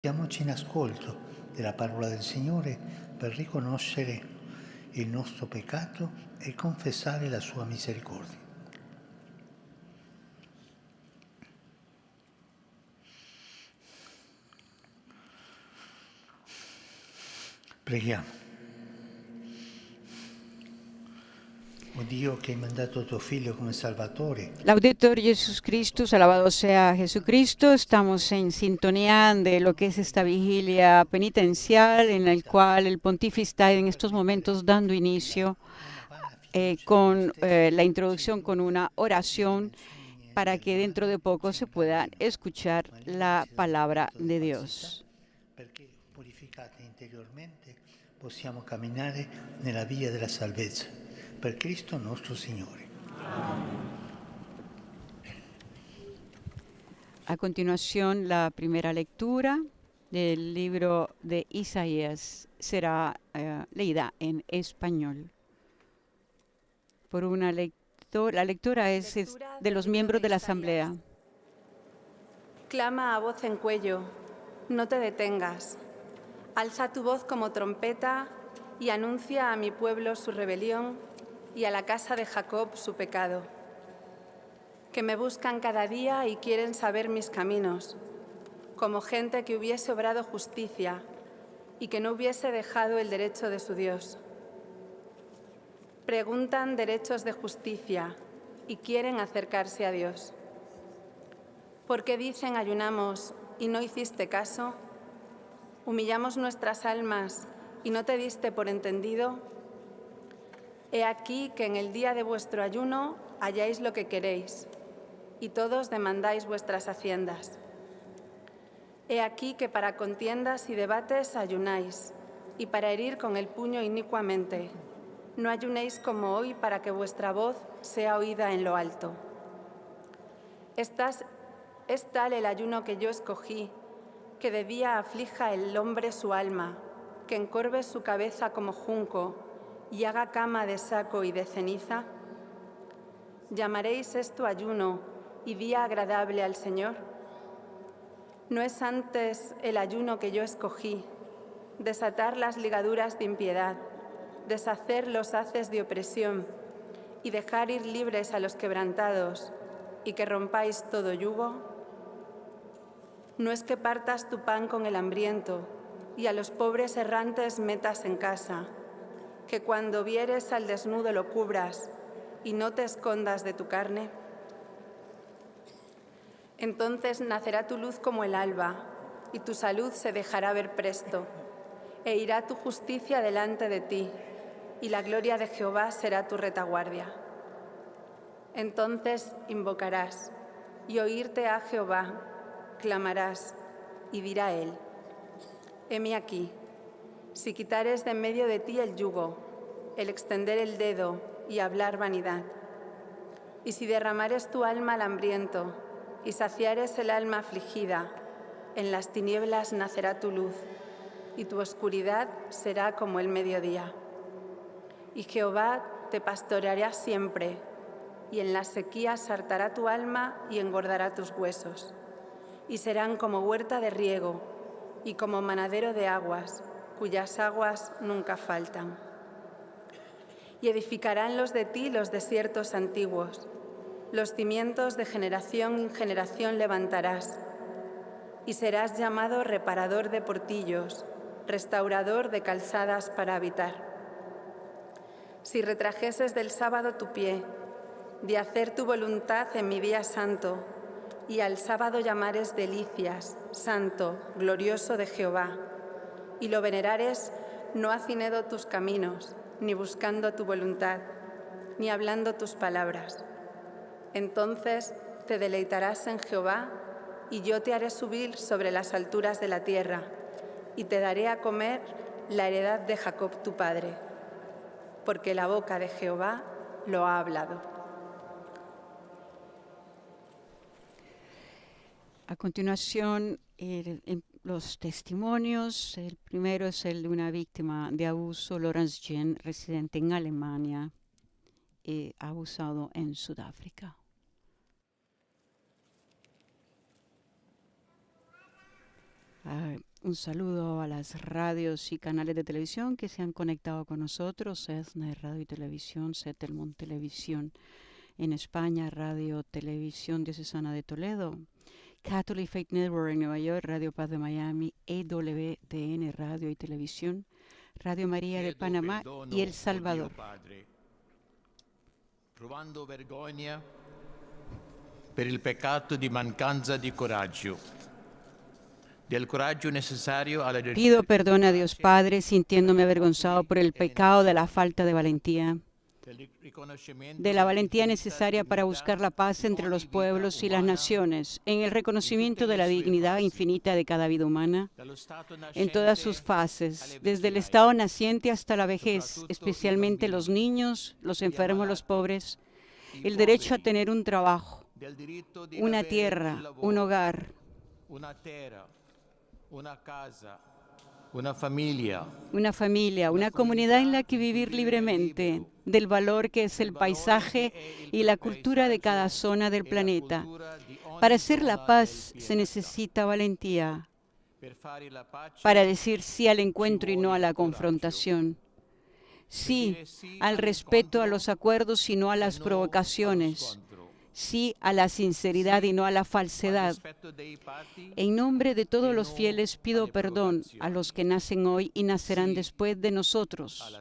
Mettiamoci in ascolto della parola del Signore per riconoscere il nostro peccato e confessare la sua misericordia. Preghiamo. Oh Dio che hai mandato tuo Figlio come Salvatore, Laudetur Jesus Christus, alabado sea Jesucristo. Estamos en sintonía de lo que es esta vigilia penitencial en el cual el pontífice está en estos momentos dando inicio con la introducción con una oración para que dentro de poco se pueda escuchar la palabra de Dios. perché purificati interiormente possiamo camminare nella via della salvezza. Per Cristo nostro Signore. A continuación, la primera lectura del libro de Isaías será leída en español. Por una la lectura es de los miembros de la Asamblea. Clama a voz en cuello, no te detengas. Alza tu voz como trompeta y anuncia a mi pueblo su rebelión y a la casa de Jacob su pecado. Que me buscan cada día y quieren saber mis caminos, como gente que hubiese obrado justicia y que no hubiese dejado el derecho de su Dios. Preguntan derechos de justicia y quieren acercarse a Dios. ¿Por qué dicen ayunamos y no hiciste caso? ¿Humillamos nuestras almas y no te diste por entendido? He aquí que en el día de vuestro ayuno halláis lo que queréis, y todos demandáis vuestras haciendas. He aquí que para contiendas y debates ayunáis, y para herir con el puño inicuamente. No ayunéis como hoy para que vuestra voz sea oída en lo alto. Es tal el ayuno que yo escogí, que de día aflija el hombre su alma, que encorve su cabeza como junco y haga cama de saco y de ceniza. ¿Llamaréis esto ayuno y día agradable al Señor? ¿No es antes el ayuno que yo escogí, desatar las ligaduras de impiedad, deshacer los haces de opresión y dejar ir libres a los quebrantados y que rompáis todo yugo? ¿No es que partas tu pan con el hambriento y a los pobres errantes metas en casa, que cuando vieres al desnudo lo cubras y no te escondas de tu carne? Entonces nacerá tu luz como el alba y tu salud se dejará ver presto, e irá tu justicia delante de ti y la gloria de Jehová será tu retaguardia. Entonces invocarás y oírte a Jehová, clamarás y dirá él: heme aquí. Si quitares de en medio de ti el yugo, el extender el dedo y hablar vanidad, y si derramares tu alma al hambriento y saciares el alma afligida, en las tinieblas nacerá tu luz, y tu oscuridad será como el mediodía. Y Jehová te pastoreará siempre, y en las sequías hartará tu alma y engordará tus huesos, y serán como huerta de riego y como manadero de aguas, cuyas aguas nunca faltan. Y edificarán los de ti los desiertos antiguos, los cimientos de generación en generación levantarás, y serás llamado reparador de portillos, restaurador de calzadas para habitar. Si retrajeses del sábado tu pie, de hacer tu voluntad en mi día santo, y al sábado llamares delicias, santo, glorioso de Jehová, y lo venerares no haciendo tus caminos, ni buscando tu voluntad, ni hablando tus palabras. Entonces te deleitarás en Jehová, y yo te haré subir sobre las alturas de la tierra, y te daré a comer la heredad de Jacob tu padre, porque la boca de Jehová lo ha hablado. A continuación, los testimonios. El primero es el de una víctima de abuso, Lawrence Jen, residente en Alemania, abusado en Sudáfrica. Un saludo a las radios y canales de televisión que se han conectado con nosotros. ESNA Radio y Televisión, Setelmont Televisión en España, Radio Televisión Diocesana de Toledo, Catholic Faith Network en Nueva York, Radio Paz de Miami, EWTN Radio y Televisión, Radio María de Panamá y El Salvador. Provando vergogna per il peccato di mancanza di coraggio, del coraggio necessario alla Pido perdón a Dios Padre, sintiéndome avergonzado por el pecado de la falta de valentía, de la valentía necesaria para buscar la paz entre los pueblos y las naciones, en el reconocimiento de la dignidad infinita de cada vida humana, en todas sus fases, desde el estado naciente hasta la vejez, especialmente los niños, los enfermos, los pobres, el derecho a tener un trabajo, una tierra, un hogar, una familia, una comunidad en la que vivir libremente, del valor que es el paisaje y la cultura de cada zona del planeta. Para hacer la paz se necesita valentía. Para decir sí al encuentro y no a la confrontación. Sí al respeto a los acuerdos y no a las provocaciones. Sí a la sinceridad y no a la falsedad. En nombre de todos los fieles pido perdón a los que nacen hoy y nacerán después de nosotros,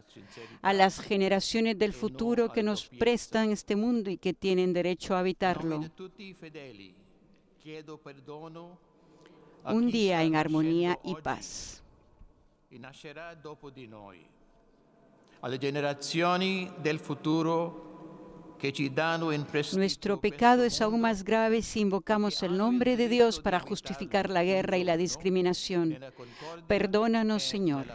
a las generaciones del futuro que nos prestan este mundo y que tienen derecho a habitarlo. Un día en armonía y paz. Alle generazioni del futuro que ci danno in prestito. Nuestro pecado es aún más grave si invocamos el nombre de Dios para justificar la guerra y la discriminación. Perdónanos, Señor.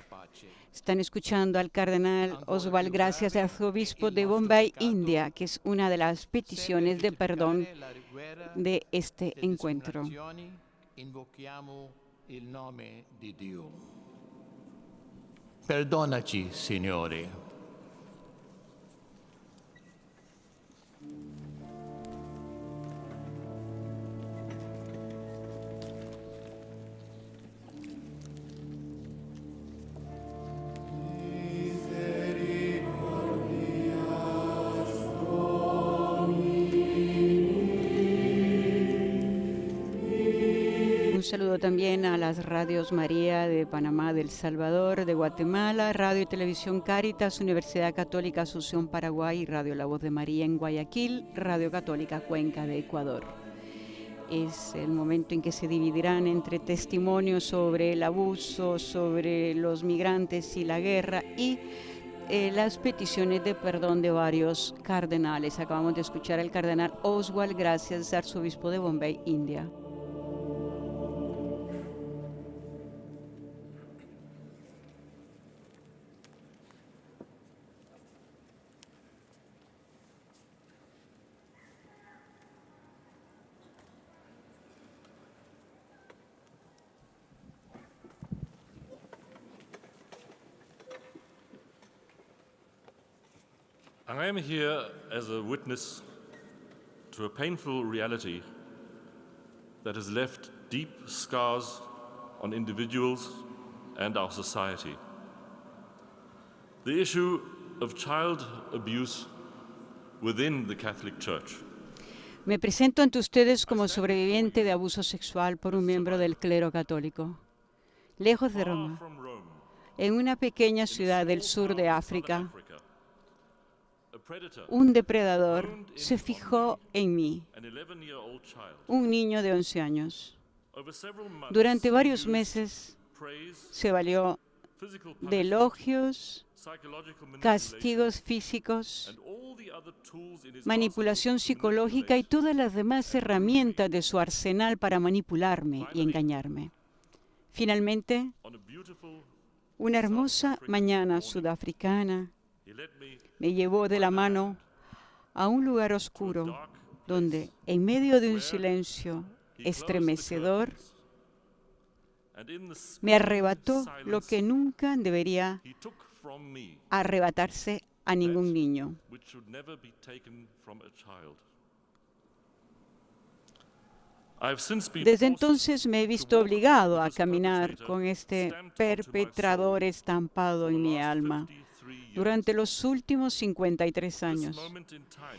Están escuchando al cardenal Oswald Gracias, arzobispo de Bombay, India, que es una de las peticiones de perdón de este encuentro. Invochiamo il nome di Dio. Perdonaci, Signore. Un saludo también a las radios María de Panamá, de El Salvador, de Guatemala, Radio y Televisión Cáritas, Universidad Católica Asunción Paraguay, Radio La Voz de María en Guayaquil, Radio Católica Cuenca de Ecuador. Es el momento en que se dividirán entre testimonios sobre el abuso, sobre los migrantes y la guerra y las peticiones de perdón de varios cardenales. Acabamos de escuchar al cardenal Oswald Gracias, arzobispo de Bombay, India. I am here as a witness to a painful reality that has left deep scars on individuals and our society. The issue of child abuse within the Catholic Church. Me presento ante ustedes como sobreviviente de abuso sexual por un miembro del clero católico. Lejos de Roma, en una pequeña ciudad del sur de África, un depredador se fijó en mí, un niño de 11 años. Durante varios meses se valió de elogios, castigos físicos, manipulación psicológica y todas las demás herramientas de su arsenal para manipularme y engañarme. Finalmente, una hermosa mañana sudafricana me llevó de la mano a un lugar oscuro donde, en medio de un silencio estremecedor, me arrebató lo que nunca debería arrebatarse a ningún niño. Desde entonces me he visto obligado a caminar con este perpetrador estampado en mi alma durante los últimos 53 años.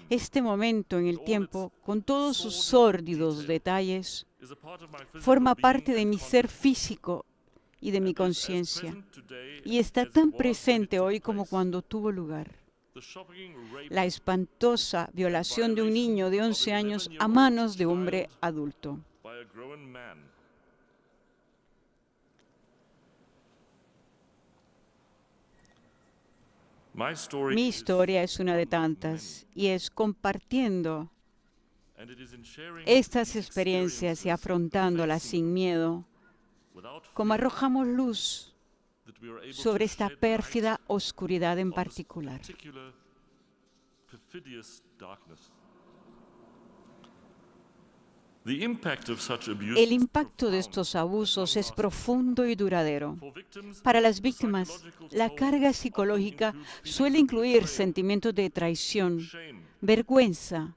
Este momento en el tiempo, con todos sus sórdidos detalles, forma parte de mi ser físico y de mi conciencia, y está tan presente hoy como cuando tuvo lugar. La espantosa violación de un niño de 11 años a manos de un hombre adulto. Mi historia es una de tantas, y es compartiendo estas experiencias y afrontándolas sin miedo, como arrojamos luz sobre esta pérfida oscuridad en particular. El impacto de estos abusos es profundo y duradero. Para las víctimas, la carga psicológica suele incluir sentimientos de traición, vergüenza,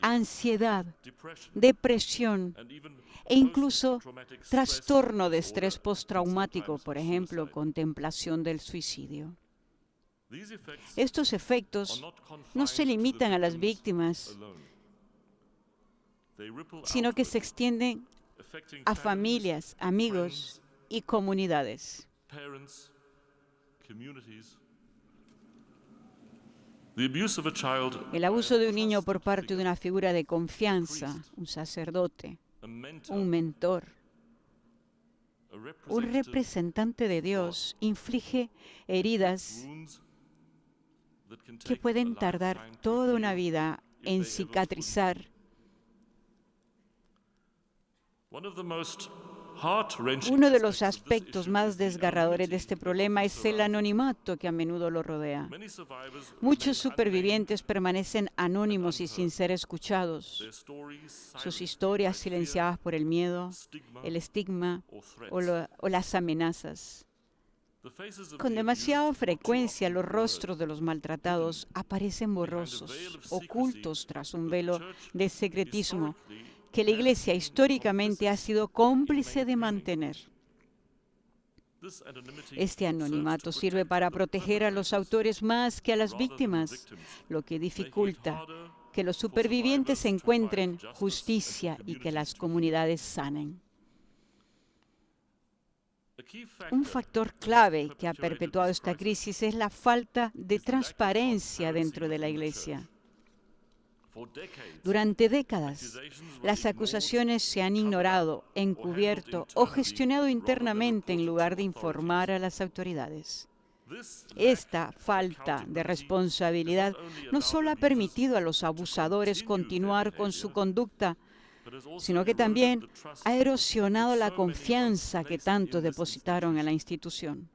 ansiedad, depresión e incluso trastorno de estrés postraumático, por ejemplo, contemplación del suicidio. Estos efectos no se limitan a las víctimas, sino que se extienden a familias, amigos y comunidades. El abuso de un niño por parte de una figura de confianza, un sacerdote, un mentor, un representante de Dios, inflige heridas que pueden tardar toda una vida en cicatrizar. Uno de los aspectos más desgarradores de este problema es el anonimato que a menudo lo rodea. Muchos supervivientes permanecen anónimos y sin ser escuchados. Sus historias silenciadas por el miedo, el estigma o las amenazas. Con demasiada frecuencia, los rostros de los maltratados aparecen borrosos, ocultos tras un velo de secretismo que la Iglesia históricamente ha sido cómplice de mantener. Este anonimato sirve para proteger a los autores más que a las víctimas, lo que dificulta que los supervivientes encuentren justicia y que las comunidades sanen. Un factor clave que ha perpetuado esta crisis es la falta de transparencia dentro de la Iglesia. Durante décadas, las acusaciones se han ignorado, encubierto o gestionado internamente en lugar de informar a las autoridades. Esta falta de responsabilidad no solo ha permitido a los abusadores continuar con su conducta, sino que también ha erosionado la confianza que tanto depositaron en la institución.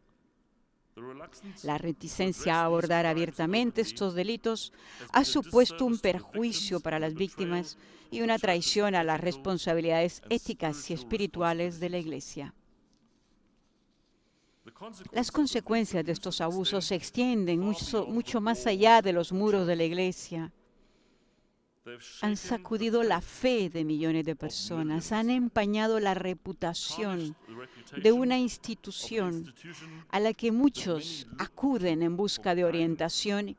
La reticencia a abordar abiertamente estos delitos ha supuesto un perjuicio para las víctimas y una traición a las responsabilidades éticas y espirituales de la Iglesia. Las consecuencias de estos abusos se extienden mucho más allá de los muros de la Iglesia. Han sacudido la fe de millones de personas, han empañado la reputación de una institución a la que muchos acuden en busca de orientación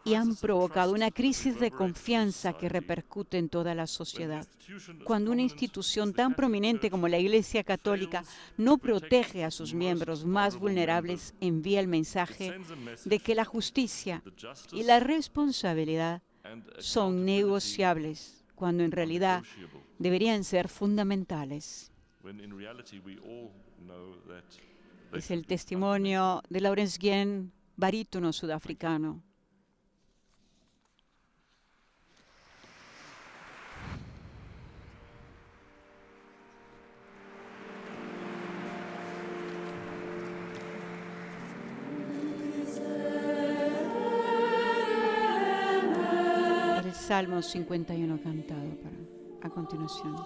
y han provocado una crisis de confianza que repercute en toda la sociedad. Cuando una institución tan prominente como la Iglesia Católica no protege a sus miembros más vulnerables, envía el mensaje de que la justicia y la responsabilidad son negociables, cuando en realidad deberían ser fundamentales. Es el testimonio de Laurence Gien, barítono sudafricano. El Salmo 51 cantado a continuación.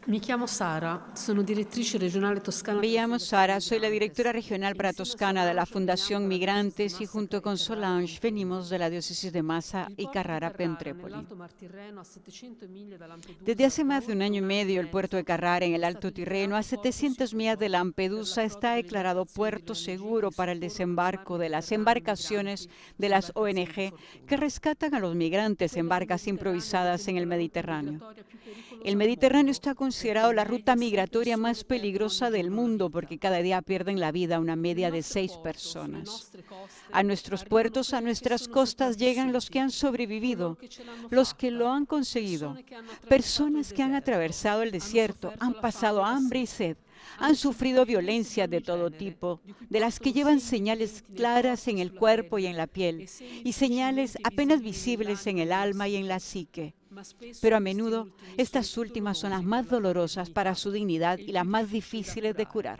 Mi chiamo Sara, sono direttrice regionale toscana. Me llamo Sara, soy la directora regional para Toscana de la Fundación Migrantes y junto con Solange venimos de la diócesis de Massa y Carrara Pentrépoli. Desde hace más de un año y medio, el puerto de Carrara, en el Alto Tirreno, a 700 millas de Lampedusa, está declarado puerto seguro para el desembarco de las embarcaciones de las ONG que rescatan a los migrantes en barcas improvisadas en el Mediterráneo. El Mediterráneo está considerado la ruta migratoria más peligrosa del mundo porque cada día pierden la vida una media de 6 personas. A nuestros puertos, a nuestras costas llegan los que han sobrevivido, los que lo han conseguido, personas que han atravesado el desierto, han pasado hambre y sed, han sufrido violencia de todo tipo, de las que llevan señales claras en el cuerpo y en la piel, y señales apenas visibles en el alma y en la psique. Pero a menudo estas últimas son las más dolorosas para su dignidad y las más difíciles de curar.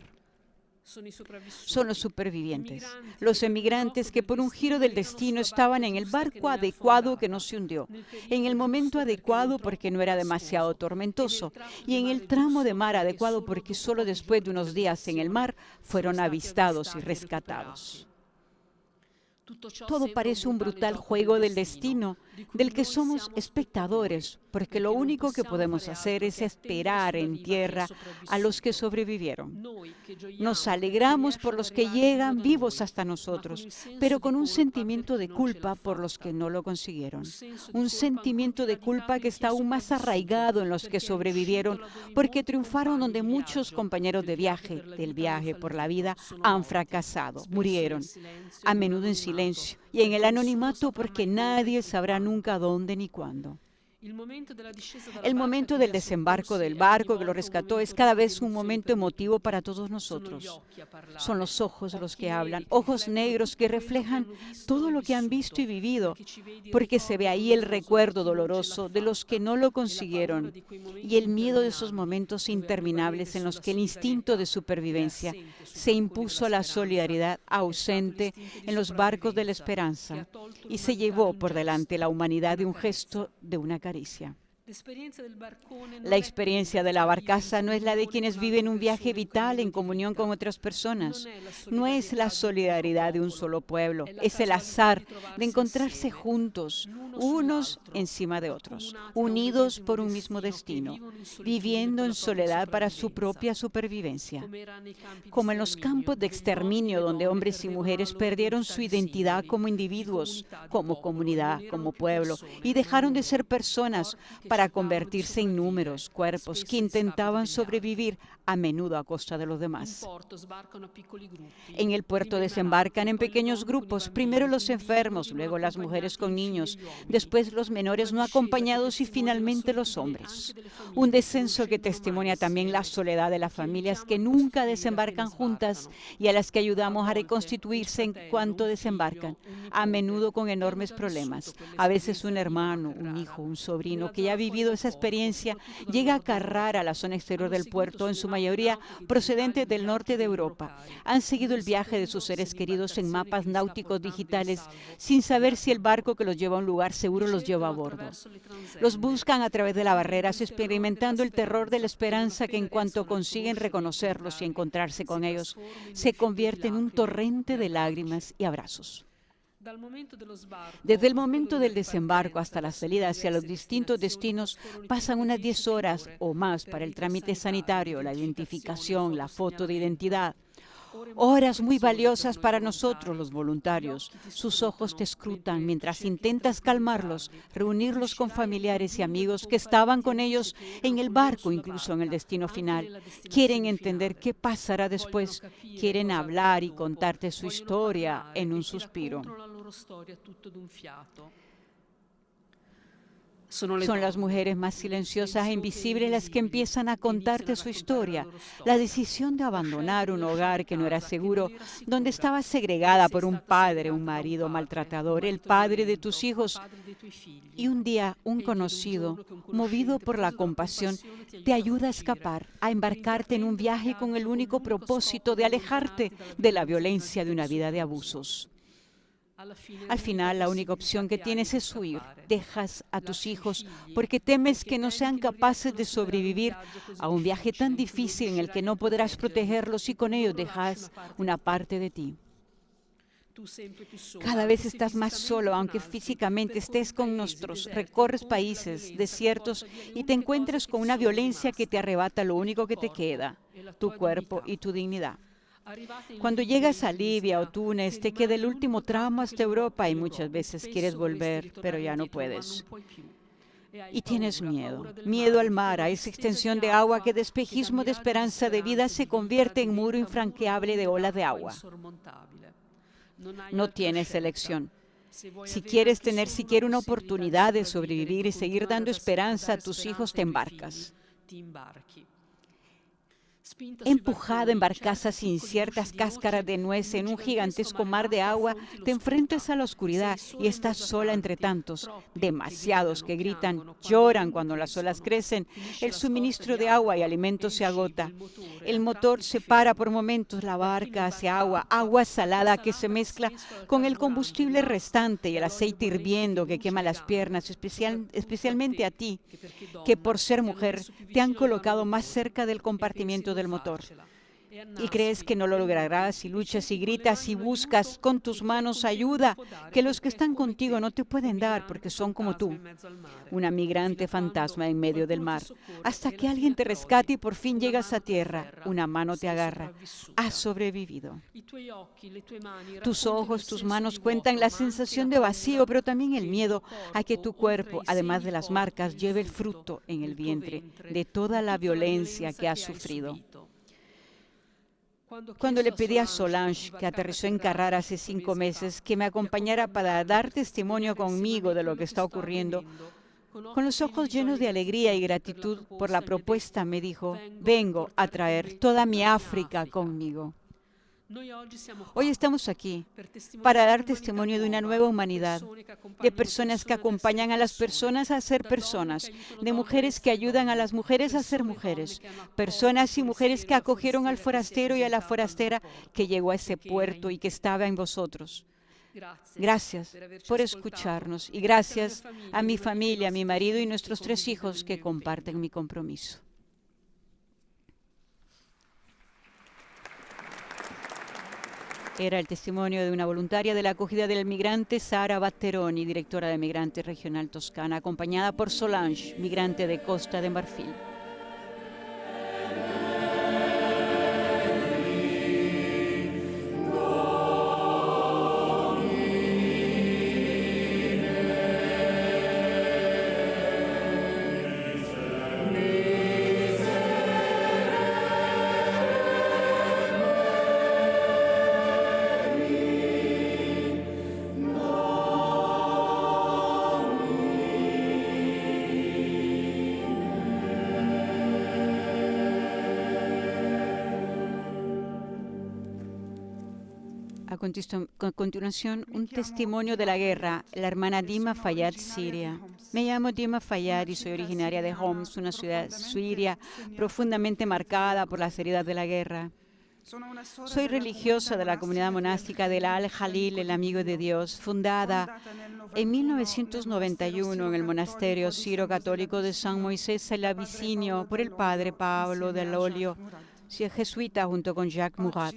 Son los supervivientes, los emigrantes que por un giro del destino estaban en el barco adecuado que no se hundió, en el momento adecuado porque no era demasiado tormentoso y en el tramo de mar adecuado porque solo después de unos días en el mar fueron avistados y rescatados. Todo parece un brutal juego del destino, del que somos espectadores, porque lo único que podemos hacer es esperar en tierra a los que sobrevivieron. Nos alegramos por los que llegan vivos hasta nosotros, pero con un sentimiento de culpa por los que no lo consiguieron. Un sentimiento de culpa que está aún más arraigado en los que sobrevivieron, porque triunfaron donde muchos compañeros de viaje, del viaje por la vida, han fracasado, murieron, a menudo en silencio y en el anonimato porque nadie sabrá nunca dónde ni cuándo. El momento del desembarco del barco que lo rescató es cada vez un momento emotivo para todos nosotros. Son los ojos los que hablan, ojos negros que reflejan todo lo que han visto y vivido, porque se ve ahí el recuerdo doloroso de los que no lo consiguieron y el miedo de esos momentos interminables en los que el instinto de supervivencia se impuso a la solidaridad ausente en los barcos de la esperanza y se llevó por delante la humanidad de un gesto, de una caricia. La experiencia de la barcaza no es la de quienes viven un viaje vital en comunión con otras personas. No es la solidaridad de un solo pueblo, es el azar de encontrarse juntos, unos encima de otros, unidos por un mismo destino, viviendo en soledad para su propia supervivencia. Como en los campos de exterminio donde hombres y mujeres perdieron su identidad como individuos, como comunidad, como pueblo, y dejaron de ser personas para convertirse en números, cuerpos que intentaban sobrevivir a menudo a costa de los demás. En el puerto desembarcan en pequeños grupos, primero los enfermos, luego las mujeres con niños, después los menores no acompañados y finalmente los hombres. Un descenso que testimonia también la soledad de las familias que nunca desembarcan juntas y a las que ayudamos a reconstituirse en cuanto desembarcan, a menudo con enormes problemas. A veces un hermano, un hijo, un sobrino que ya ha vivido esa experiencia llega a Carrara, a la zona exterior del puerto, en su mayoría procedentes del norte de Europa. Han seguido el viaje de sus seres queridos en mapas náuticos digitales sin saber si el barco que los lleva a un lugar seguro los lleva a bordo. Los buscan a través de las barreras, experimentando el terror de la esperanza que en cuanto consiguen reconocerlos y encontrarse con ellos, se convierte en un torrente de lágrimas y abrazos. Desde el momento del desembarco hasta la salida hacia los distintos destinos pasan unas 10 horas o más para el trámite sanitario, la identificación, la foto de identidad. Horas muy valiosas para nosotros, los voluntarios. Sus ojos te escrutan mientras intentas calmarlos, reunirlos con familiares y amigos que estaban con ellos en el barco, incluso en el destino final. Quieren entender qué pasará después. Quieren hablar y contarte su historia en un suspiro. Son las mujeres más silenciosas e invisibles las que empiezan a contarte su historia. La decisión de abandonar un hogar que no era seguro, donde estabas segregada por un padre, un marido maltratador, el padre de tus hijos. Y un día un conocido, movido por la compasión, te ayuda a escapar, a embarcarte en un viaje con el único propósito de alejarte de la violencia de una vida de abusos. Al final, la única opción que tienes es huir. Dejas a tus hijos porque temes que no sean capaces de sobrevivir a un viaje tan difícil en el que no podrás protegerlos y con ellos dejas una parte de ti. Cada vez estás más solo, aunque físicamente estés con nosotros. Recorres países, desiertos y te encuentras con una violencia que te arrebata lo único que te queda, tu cuerpo y tu dignidad. Cuando llegas a Libia o Túnez, te queda el último tramo hasta Europa y muchas veces quieres volver, pero ya no puedes. Y tienes miedo, miedo al mar, a esa extensión de agua que de espejismo de esperanza de vida se convierte en muro infranqueable de olas de agua. No tienes elección. Si quieres tener siquiera una oportunidad de sobrevivir y seguir dando esperanza a tus hijos, te embarcas. Empujada en barcazas inciertas, cáscaras de nuez en un gigantesco mar de agua, te enfrentas a la oscuridad y estás sola entre tantos, demasiados que gritan, lloran cuando las olas crecen, el suministro de agua y alimentos se agota. El motor se para por momentos, la barca hace agua, agua salada que se mezcla con el combustible restante y el aceite hirviendo que quema las piernas, especialmente a ti, que por ser mujer te han colocado más cerca del compartimiento del motor. Y crees que no lo lograrás y luchas y gritas y buscas con tus manos ayuda que los que están contigo no te pueden dar porque son como tú, una migrante fantasma en medio del mar, hasta que alguien te rescate y por fin llegas a tierra, una mano te agarra, has sobrevivido. Tus ojos, tus manos cuentan la sensación de vacío, pero también el miedo a que tu cuerpo, además de las marcas, lleve el fruto en el vientre de toda la violencia que has sufrido. Cuando le pedí a Solange, que aterrizó en Carrara hace 5 meses, que me acompañara para dar testimonio conmigo de lo que está ocurriendo, con los ojos llenos de alegría y gratitud por la propuesta, me dijo, vengo a traer toda mi África conmigo. Hoy estamos aquí para dar testimonio de una nueva humanidad, de personas que acompañan a las personas a ser personas, de mujeres que ayudan a las mujeres a ser mujeres, personas y mujeres que acogieron al forastero y a la forastera que llegó a ese puerto y que estaba en vosotros. Gracias por escucharnos y gracias a mi familia, a mi marido y nuestros 3 hijos que comparten mi compromiso. Era el testimonio de una voluntaria de la acogida del migrante, Sara Batteroni, directora de Migrantes Regional Toscana, acompañada por Solange, migrante de Costa de Marfil. A continuación, un testimonio de la guerra, la hermana Dima Fayyad, Siria. Me llamo Dima Fayyad y soy originaria de Homs, una ciudad siria profundamente marcada por las heridas de la guerra. Soy religiosa de la comunidad monástica del Al-Jalil, el Amigo de Dios, fundada en 1991 en el monasterio siro-católico de San Moisés el Abisinio por el padre Pablo del Olio, jesuita, junto con Jacques Murat.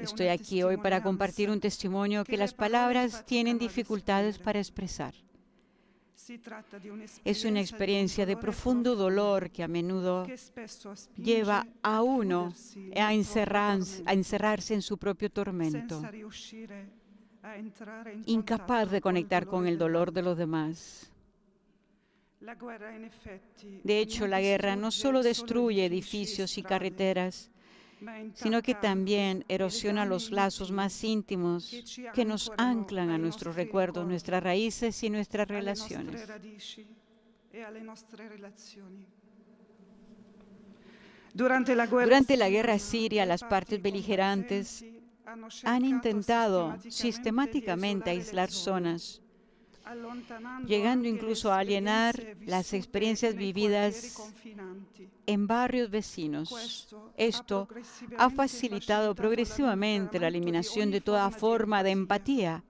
Estoy aquí hoy para compartir un testimonio que las palabras tienen dificultades para expresar. Es una experiencia de profundo dolor que a menudo lleva a uno a encerrarse en su propio tormento, incapaz de conectar con el dolor de los demás. De hecho, la guerra no solo destruye edificios y carreteras, sino que también erosiona los lazos más íntimos que nos anclan a nuestros recuerdos, nuestras raíces y nuestras relaciones. Durante la guerra siria, las partes beligerantes han intentado sistemáticamente aislar zonas llegando incluso a alienar las experiencias vividas en barrios vecinos. Esto ha facilitado progresivamente la eliminación de toda forma de empatía,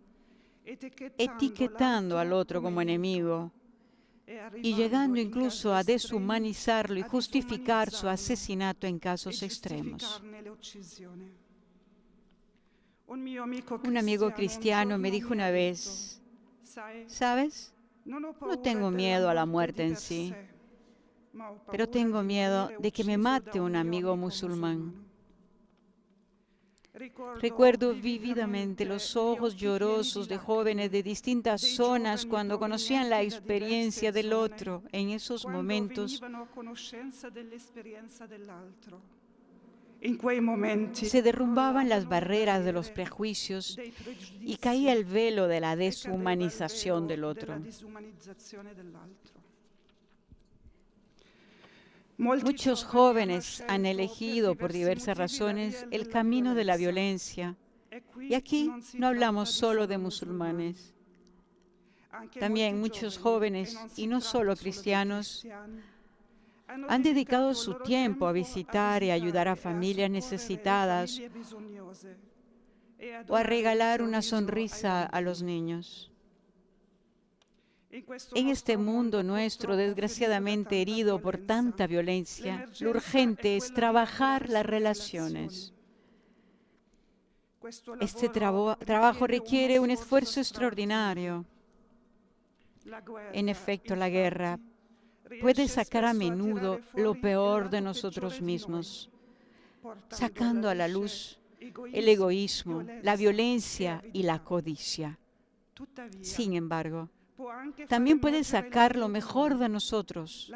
etiquetando al otro como enemigo y llegando incluso a deshumanizarlo y justificar su asesinato en casos extremos. Un amigo cristiano me dijo una vez, ¿sabes? No tengo miedo a la muerte en sí, pero tengo miedo de que me mate un amigo musulmán. Recuerdo vívidamente los ojos llorosos de jóvenes de distintas zonas cuando conocían la experiencia del otro. En esos momentos se derrumbaban las barreras de los prejuicios y caía el velo de la deshumanización del otro. Muchos jóvenes han elegido por diversas razones el camino de la violencia. Y aquí no hablamos solo de musulmanes. También muchos jóvenes, y no solo cristianos, han dedicado su tiempo a visitar y ayudar a familias necesitadas o a regalar una sonrisa a los niños. En este mundo nuestro, desgraciadamente herido por tanta violencia, lo urgente es trabajar las relaciones. Este trabajo requiere un esfuerzo extraordinario. En efecto, la guerra puede sacar a menudo lo peor de nosotros mismos, sacando a la luz el egoísmo, la violencia y la codicia. Sin embargo, también puede sacar lo mejor de nosotros,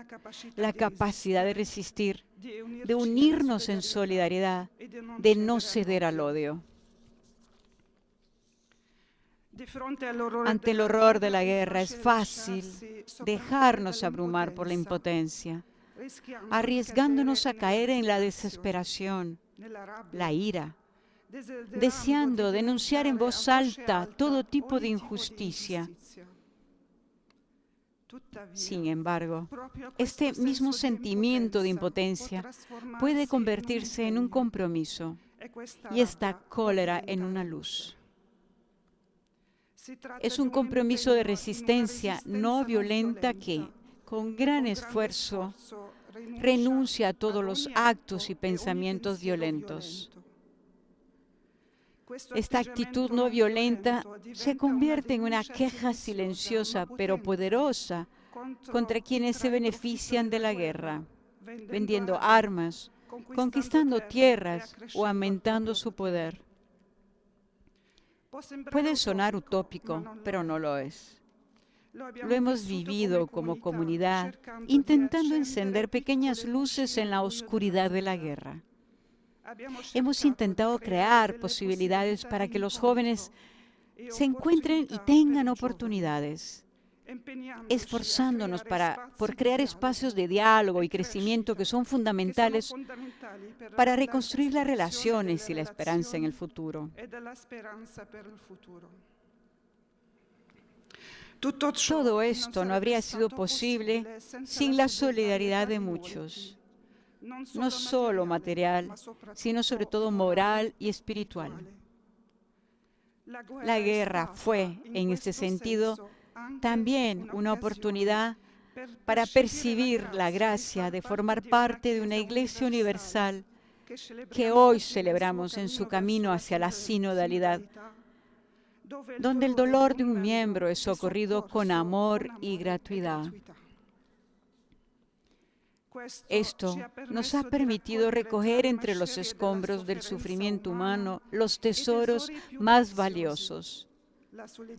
la capacidad de resistir, de unirnos en solidaridad, de no ceder al odio. Ante el horror de la guerra es fácil dejarnos abrumar por la impotencia, arriesgándonos a caer en la desesperación, la ira, deseando denunciar en voz alta todo tipo de injusticia. Sin embargo, este mismo sentimiento de impotencia puede convertirse en un compromiso y esta cólera en una luz. Es un compromiso de resistencia no violenta que, con gran esfuerzo, renuncia a todos los actos y pensamientos violentos. Esta actitud no violenta se convierte en una queja silenciosa pero poderosa contra quienes se benefician de la guerra, vendiendo armas, conquistando tierras o aumentando su poder. Puede sonar utópico, pero no lo es. Lo hemos vivido como comunidad, intentando encender pequeñas luces en la oscuridad de la guerra. Hemos intentado crear posibilidades para que los jóvenes se encuentren y tengan oportunidades, esforzándonos por crear espacios de diálogo y crecimiento que son fundamentales para reconstruir las relaciones y la esperanza en el futuro. Todo esto no habría sido posible sin la solidaridad de muchos. No solo material, sino sobre todo moral y espiritual. La guerra fue, en este sentido, también una oportunidad para percibir la gracia de formar parte de una Iglesia universal que hoy celebramos en su camino hacia la sinodalidad, donde el dolor de un miembro es socorrido con amor y gratuidad. Esto nos ha permitido recoger entre los escombros del sufrimiento humano los tesoros más valiosos,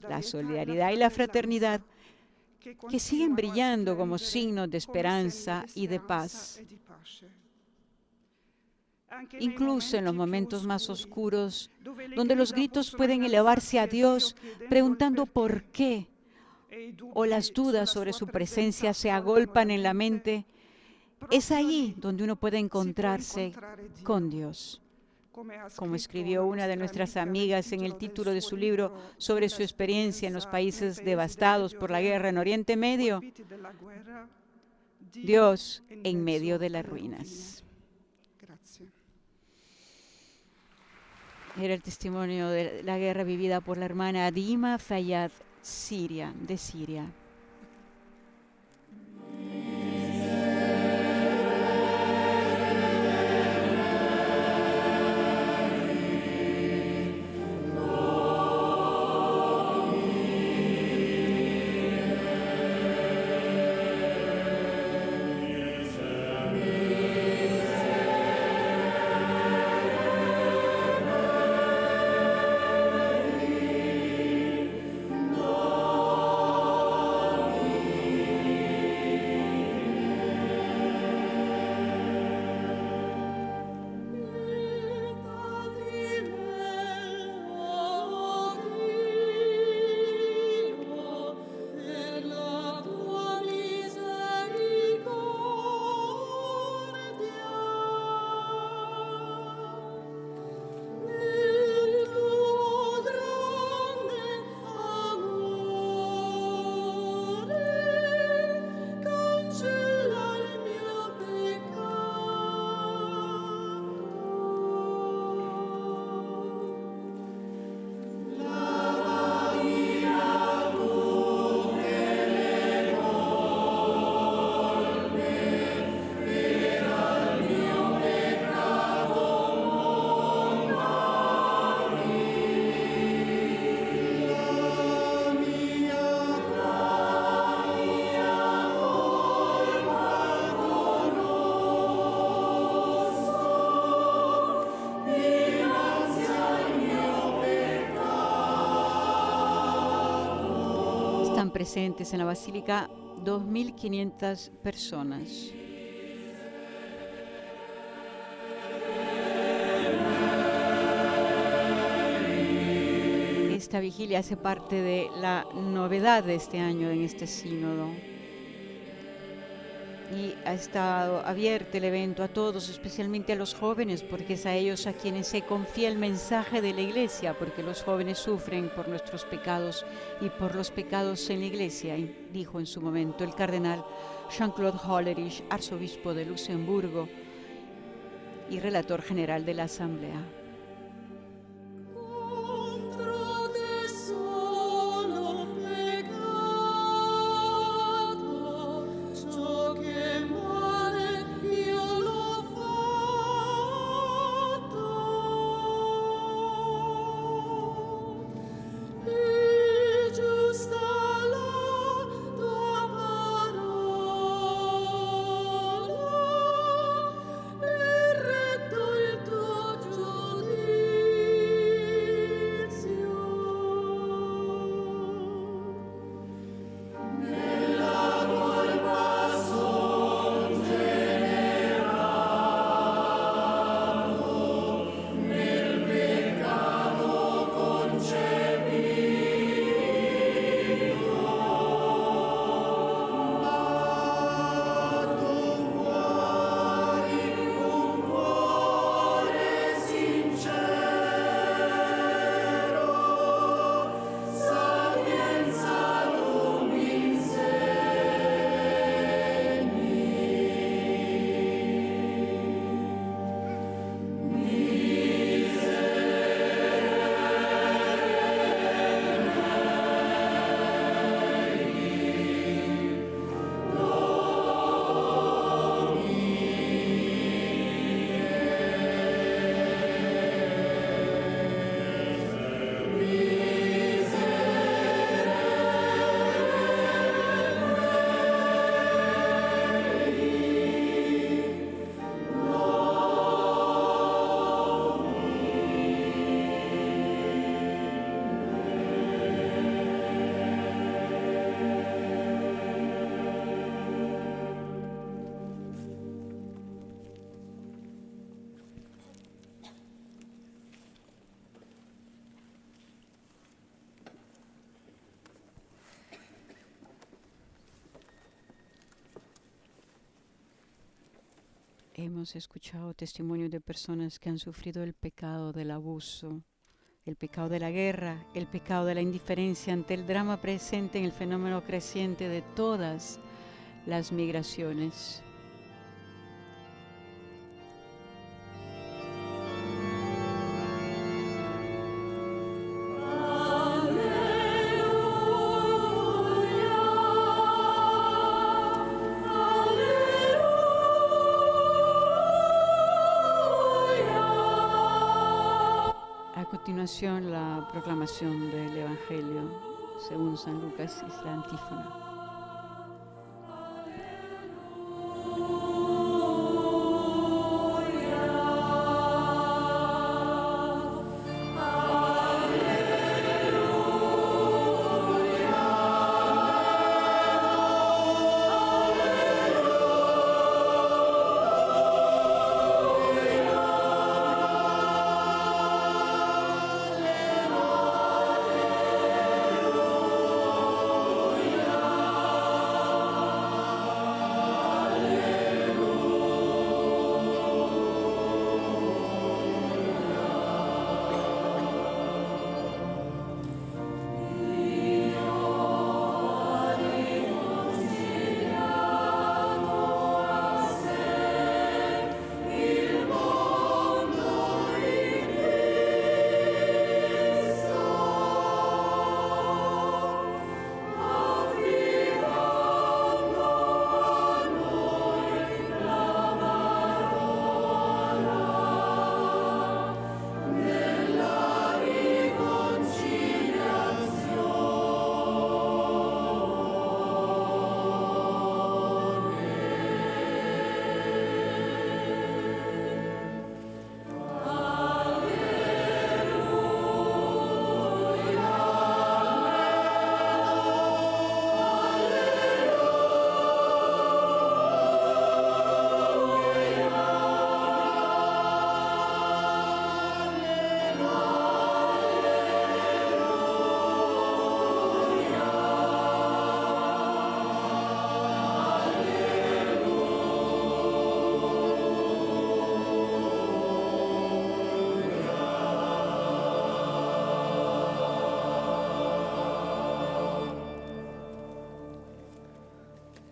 la solidaridad y la fraternidad, que siguen brillando como signos de esperanza y de paz. Incluso en los momentos más oscuros, donde los gritos pueden elevarse a Dios preguntando por qué, o las dudas sobre su presencia se agolpan en la mente, es ahí donde uno puede encontrarse con Dios. como escribió una de nuestras amigas en el título de su libro sobre su experiencia en los países devastados por la guerra en Oriente Medio, Dios en medio de las ruinas. Era el testimonio de la guerra vivida por la hermana Dima Fayyad, de Siria. Están presentes en la basílica 2.500 personas. Esta vigilia hace parte de la novedad de este año en este sínodo. Y ha estado abierto el evento a todos, especialmente a los jóvenes, porque es a ellos a quienes se confía el mensaje de la Iglesia, porque los jóvenes sufren por nuestros pecados y por los pecados en la Iglesia, dijo en su momento el cardenal Jean-Claude Hollerich, arzobispo de Luxemburgo y relator general de la Asamblea. hemos escuchado testimonios de personas que han sufrido el pecado del abuso, el pecado de la guerra, el pecado de la indiferencia ante el drama presente en el fenómeno creciente de todas las migraciones. A continuación, la proclamación del Evangelio según San Lucas y la antífona.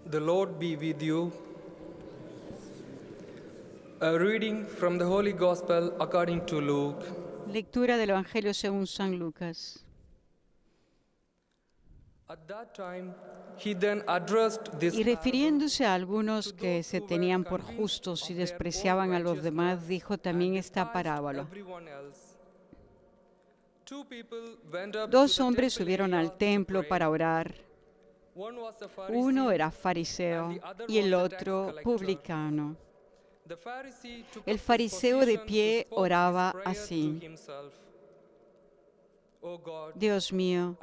The Lord be with you. A reading from the Holy Gospel according to Luke. Lectura del Evangelio según San Lucas. At that time, he then addressed this Y refiriéndose a algunos que se tenían por justos y despreciaban a los demás, dijo también esta parábola. Dos hombres subieron al templo para orar. Uno era fariseo y el otro publicano. El fariseo de pie oraba así: Dios mío,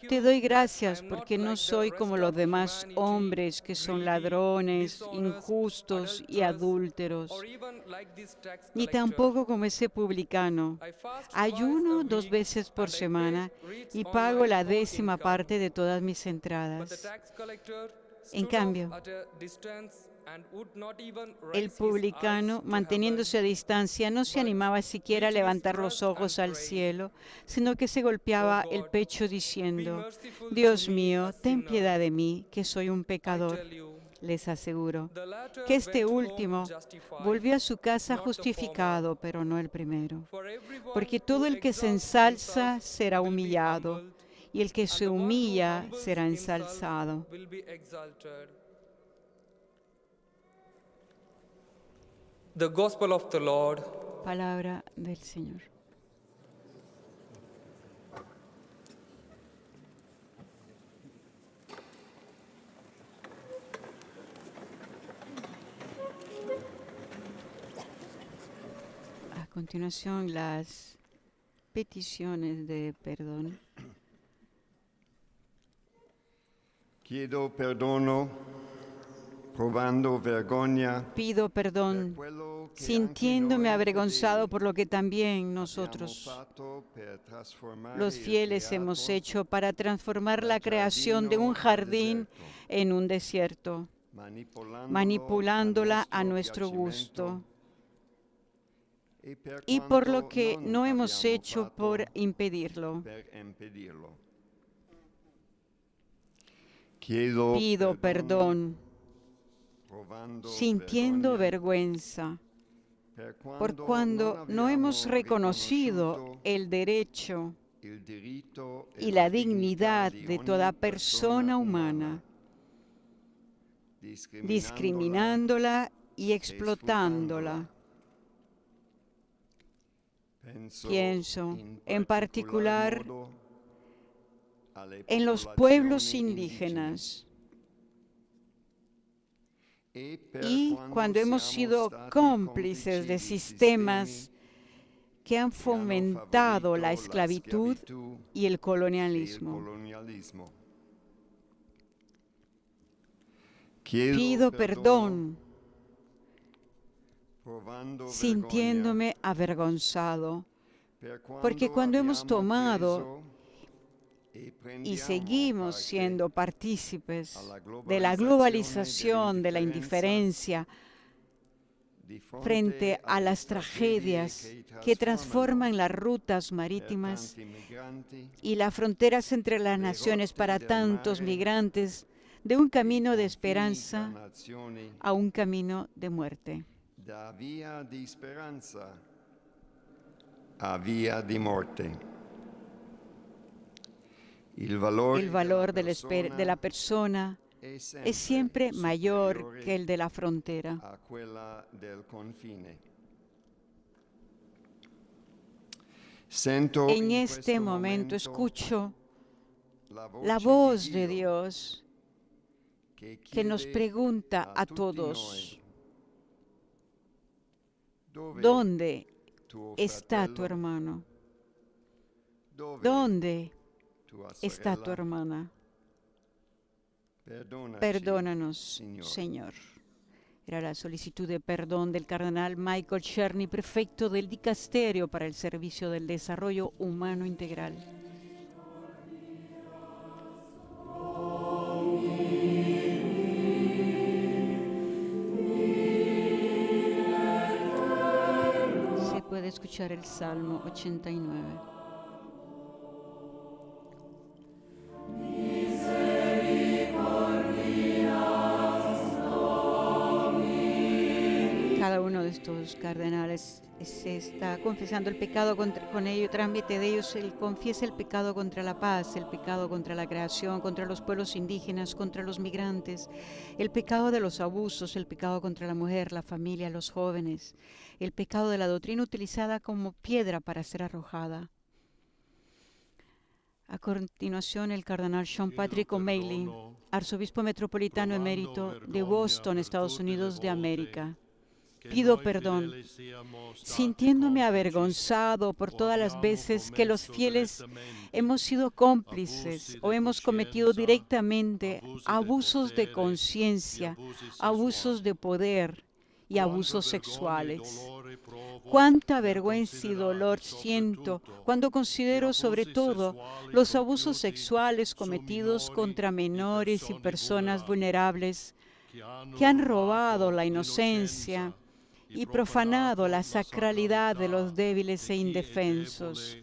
te doy gracias porque no soy como los demás hombres que son ladrones, injustos y adúlteros, ni tampoco como ese publicano. Ayuno 2 veces por semana y pago la 10ª parte de todas mis entradas. En cambio, el publicano, manteniéndose a distancia, no se animaba siquiera a levantar los ojos al cielo, sino que se golpeaba el pecho diciendo: Dios mío, ten piedad de mí, que soy un pecador. Les aseguro que este último volvió a su casa justificado, pero no el primero. Porque todo el que se ensalza será humillado, y el que se humilla será ensalzado. The Gospel of the Lord. Palabra del Señor. A continuación, las peticiones de perdón. Chiedo perdono, provando vergogna. Pido perdón, sintiéndome avergonzado por lo que también nosotros, los fieles, hemos hecho para transformar la creación de un jardín en un desierto. manipulándola a nuestro gusto, y por lo que no hemos hecho por impedirlo. Pido perdón, sintiendo vergüenza, por cuando no hemos reconocido el derecho y la dignidad de toda persona humana, discriminándola y explotándola. Pienso en particular en los pueblos indígenas y cuando hemos sido cómplices de sistemas que han fomentado la esclavitud y el colonialismo. Pido perdón, sintiéndome avergonzado, porque cuando hemos tomado y seguimos siendo partícipes de la globalización, de la indiferencia, frente a las tragedias que transforman las rutas marítimas y las fronteras entre las naciones para tantos migrantes, de un camino de esperanza a un camino de muerte. Da via di speranza a via di morte. El valor de la persona es siempre mayor que el de la frontera. En este momento escucho la voz de Dios que nos pregunta a todos: ¿dónde está tu hermano? ¿Dónde está tu hermana? Perdónanos, Señor. Era la solicitud de perdón del cardenal Michael Czerny, prefecto del Dicasterio para el Servicio del Desarrollo Humano Integral. Se puede escuchar el Salmo 89. Cada uno de estos cardenales se está confesando el pecado con ello, trámite de ellos, él confiesa el pecado contra la paz, el pecado contra la creación, contra los pueblos indígenas, contra los migrantes, el pecado de los abusos, el pecado contra la mujer, la familia, los jóvenes, el pecado de la doctrina utilizada como piedra para ser arrojada. A continuación, el cardenal Sean Patrick O'Malley, arzobispo metropolitano emérito de Boston, Estados Unidos de América. Pido perdón, sintiéndome avergonzado por todas las veces que los fieles hemos sido cómplices o hemos cometido directamente abusos de conciencia, abusos de poder y abusos sexuales. Cuánta vergüenza y dolor siento cuando considero sobre todo los abusos sexuales cometidos contra menores y personas vulnerables que han robado la inocencia y profanado la sacralidad de los débiles e indefensos.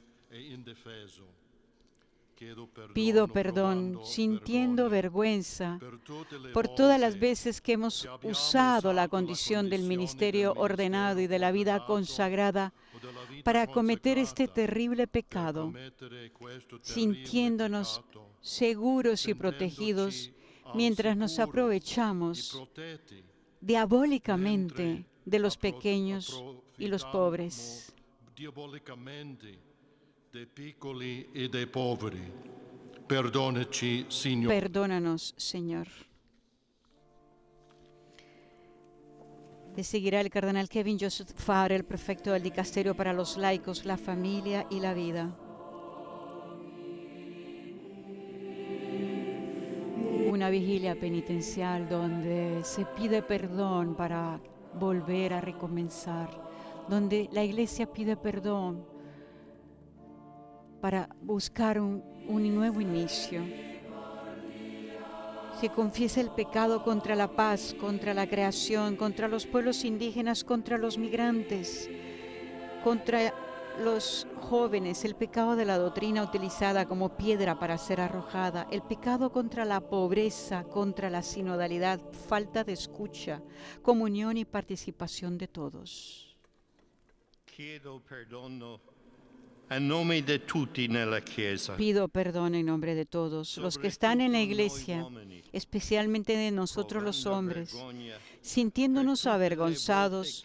Pido perdón, sintiendo vergüenza por todas las veces que hemos usado la condición del ministerio ordenado y de la vida consagrada para cometer este terrible pecado, sintiéndonos seguros y protegidos mientras nos aprovechamos diabólicamente de los pequeños y los pobres. Perdónanos, Señor. Le seguirá el cardenal Kevin Joseph Farrell, el prefecto del Dicasterio para los Laicos, la Familia y la Vida. Una vigilia penitencial donde se pide perdón para volver a recomenzar, donde la Iglesia pide perdón para buscar un nuevo inicio. que confiesa el pecado contra la paz, contra la creación, contra los pueblos indígenas, contra los migrantes, contra los jóvenes, el pecado de la doctrina utilizada como piedra para ser arrojada, el pecado contra la pobreza, contra la sinodalidad, falta de escucha, comunión y participación de todos. Chiedo perdono a nome di tutti nella Chiesa. Pido perdón en nombre de todos los que están en la iglesia, especialmente de nosotros los hombres, sintiéndonos avergonzados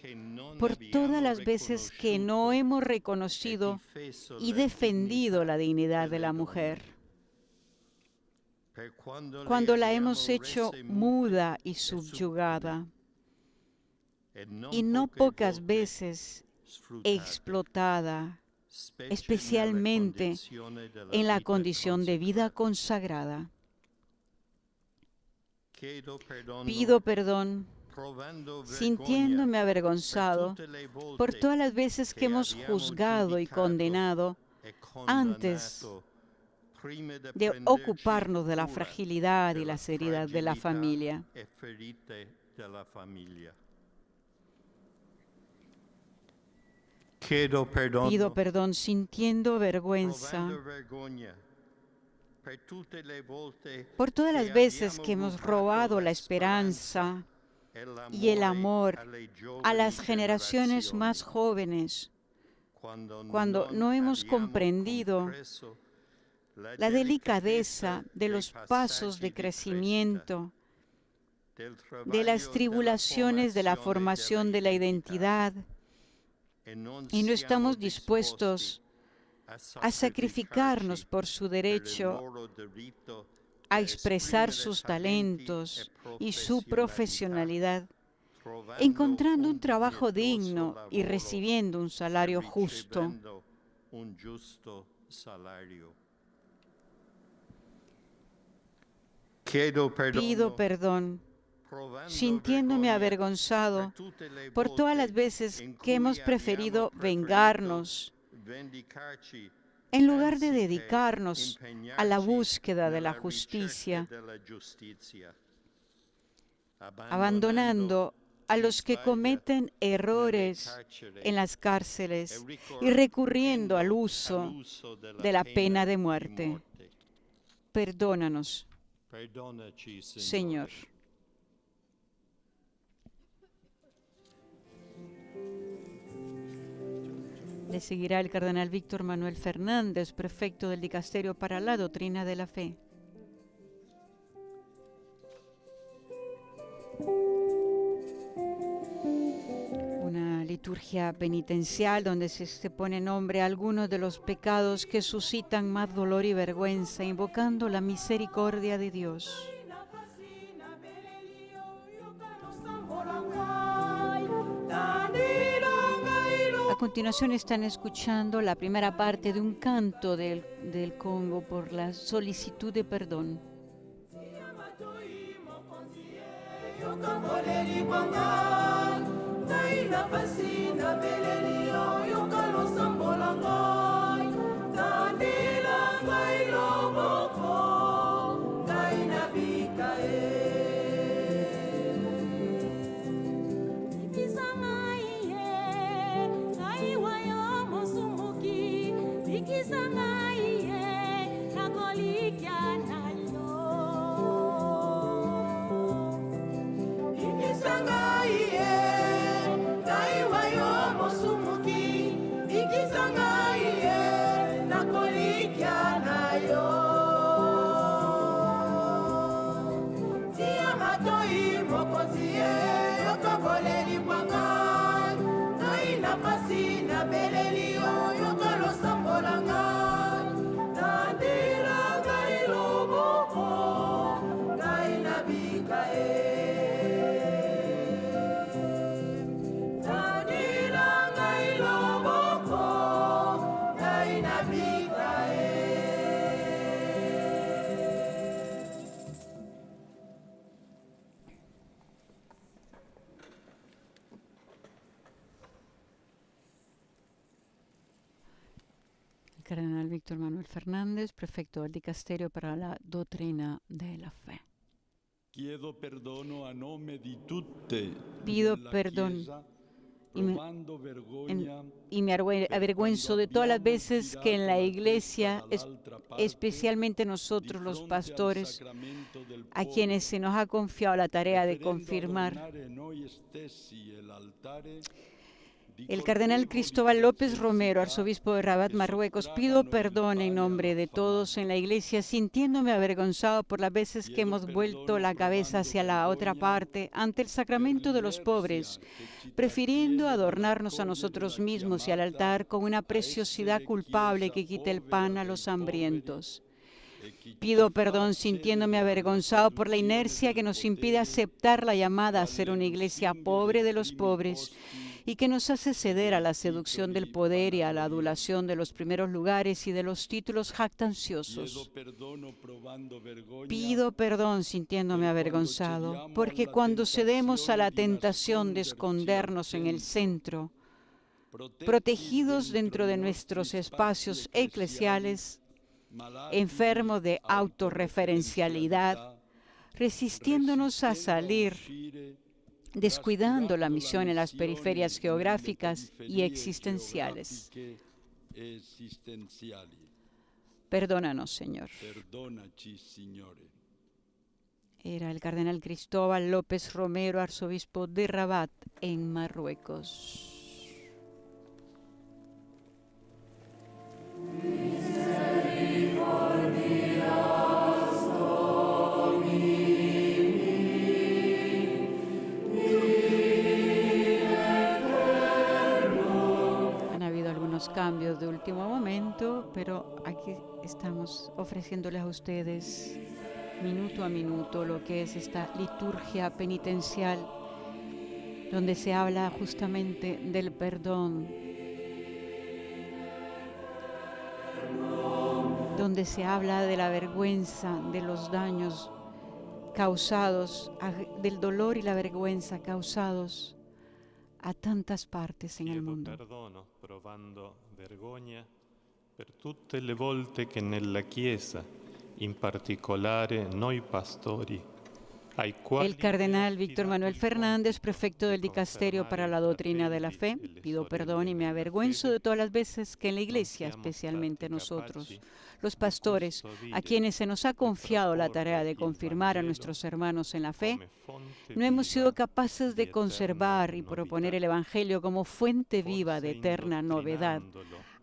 por todas las veces que no hemos reconocido y defendido la dignidad de la mujer, cuando la hemos hecho muda y subyugada, y no pocas veces explotada, especialmente en la condición de vida consagrada. Pido perdón, sintiéndome avergonzado por todas las veces que hemos juzgado y condenado antes de ocuparnos de la fragilidad y las heridas de la familia. Pido perdón sintiendo vergüenza por todas las veces que hemos robado la esperanza y el amor a las generaciones más jóvenes, cuando no hemos comprendido la delicadeza de los pasos de crecimiento, de las tribulaciones de la formación de la identidad, y no estamos dispuestos a sacrificarnos por su derecho a expresar sus talentos y su profesionalidad, encontrando un trabajo digno y recibiendo un salario justo. Pido perdón, sintiéndome avergonzado por todas las veces que hemos preferido vengarnos en lugar de dedicarnos a la búsqueda de la justicia, abandonando a los que cometen errores en las cárceles y recurriendo al uso de la pena de muerte. Perdónanos, Señor. Le seguirá el cardenal Víctor Manuel Fernández, prefecto del Dicasterio para la Doctrina de la Fe. Una liturgia penitencial donde se pone nombre a algunos de los pecados que suscitan más dolor y vergüenza, invocando la misericordia de Dios. A continuación están escuchando la primera parte de un canto del Congo por la solicitud de perdón. Cardenal Víctor Manuel Fernández, prefecto del Dicasterio para la Doctrina de la Fe. Pido perdón y me avergüenzo de todas las veces que en la iglesia, especialmente nosotros los pastores, a quienes se nos ha confiado la tarea de confirmar, el cardenal Cristóbal López Romero, arzobispo de Rabat, Marruecos, pido perdón en nombre de todos en la iglesia, sintiéndome avergonzado por las veces que hemos vuelto la cabeza hacia la otra parte ante el sacramento de los pobres, prefiriendo adornarnos a nosotros mismos y al altar con una preciosidad culpable que quita el pan a los hambrientos. Pido perdón sintiéndome avergonzado por la inercia que nos impide aceptar la llamada a ser una iglesia pobre de los pobres y que nos hace ceder a la seducción del poder y a la adulación de los primeros lugares y de los títulos jactanciosos. Pido perdón sintiéndome avergonzado, porque cuando cedemos a la tentación de escondernos en el centro, protegidos dentro de nuestros espacios eclesiales, enfermos de autorreferencialidad, resistiéndonos a salir, descuidando la misión en las periferias geográficas y existenciales. Perdónanos, Señor. Era el cardenal Cristóbal López Romero, arzobispo de Rabat, en Marruecos. Cambios de último momento, pero aquí estamos ofreciéndoles a ustedes minuto a minuto lo que es esta liturgia penitencial, donde se habla justamente del perdón, donde se habla de la vergüenza, de los daños causados, del dolor y la vergüenza causados a tantas partes en el mundo. Perdono provando vergogna per tutte le volte che nella Chiesa, in particolare noi pastori, el cardenal Víctor Manuel Fernández, prefecto del Dicasterio para la Doctrina de la Fe, pido perdón y me avergüenzo de todas las veces que en la Iglesia, especialmente nosotros, los pastores, a quienes se nos ha confiado la tarea de confirmar a nuestros hermanos en la fe, no hemos sido capaces de conservar y proponer el Evangelio como fuente viva de eterna novedad,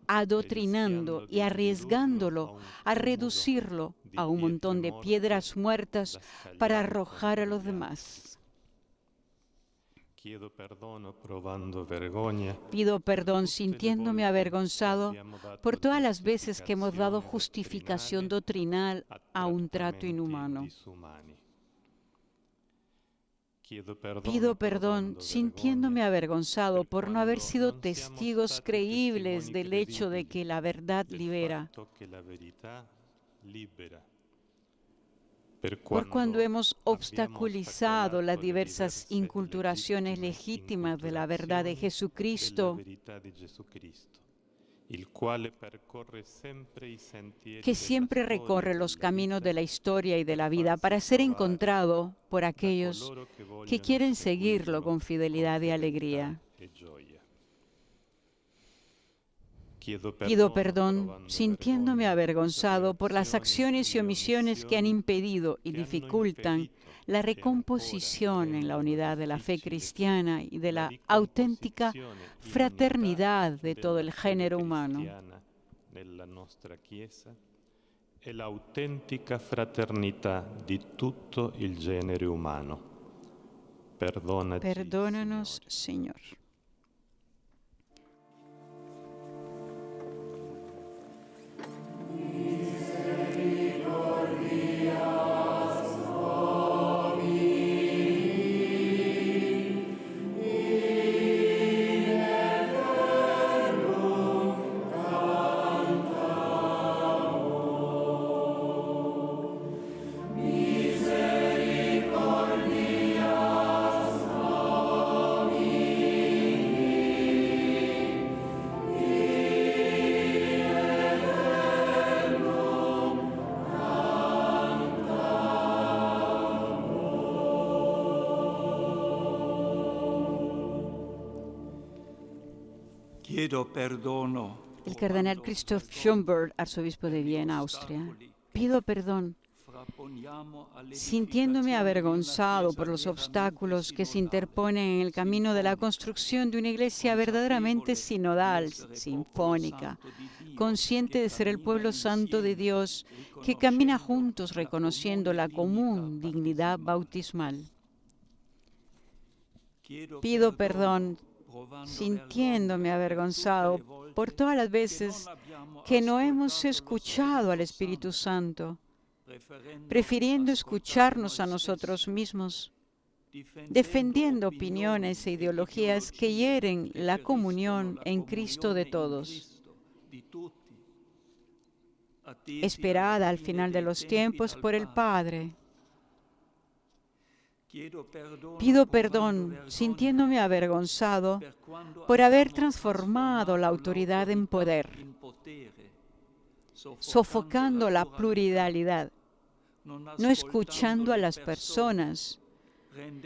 adoctrinando y arriesgándolo a reducirlo a un montón de piedras muertas para arrojar a los demás. Pido perdón sintiéndome avergonzado por todas las veces que hemos dado justificación doctrinal a un trato inhumano. Pido perdón sintiéndome avergonzado por no haber sido testigos creíbles del hecho de que la verdad libera. Por cuando hemos obstaculizado las diversas inculturaciones legítimas de la verdad de Jesucristo, que siempre recorre los caminos de la historia y de la vida para ser encontrado por aquellos que quieren seguirlo con fidelidad y alegría. Pido perdón sintiéndome avergonzado por las acciones y omisiones que han impedido y dificultan la recomposición en la unidad de la fe cristiana y de la auténtica fraternidad de todo el género humano. E l'autentica fraternità di tutto il genere umano. Perdónanos, Señor. Misericordia, El cardenal Christoph Schönberg, arzobispo de Viena, Austria. Pido perdón, sintiéndome avergonzado por los obstáculos que se interponen en el camino de la construcción de una iglesia verdaderamente sinodal, sinfónica, consciente de ser el pueblo santo de Dios, que camina juntos reconociendo la común dignidad bautismal. Pido perdón, sintiéndome avergonzado por todas las veces que no hemos escuchado al Espíritu Santo, prefiriendo escucharnos a nosotros mismos, defendiendo opiniones e ideologías que hieren la comunión en Cristo de todos. Esperada al final de los tiempos por el Padre. Pido perdón, sintiéndome avergonzado por haber transformado la autoridad en poder, sofocando la pluralidad, no escuchando a las personas,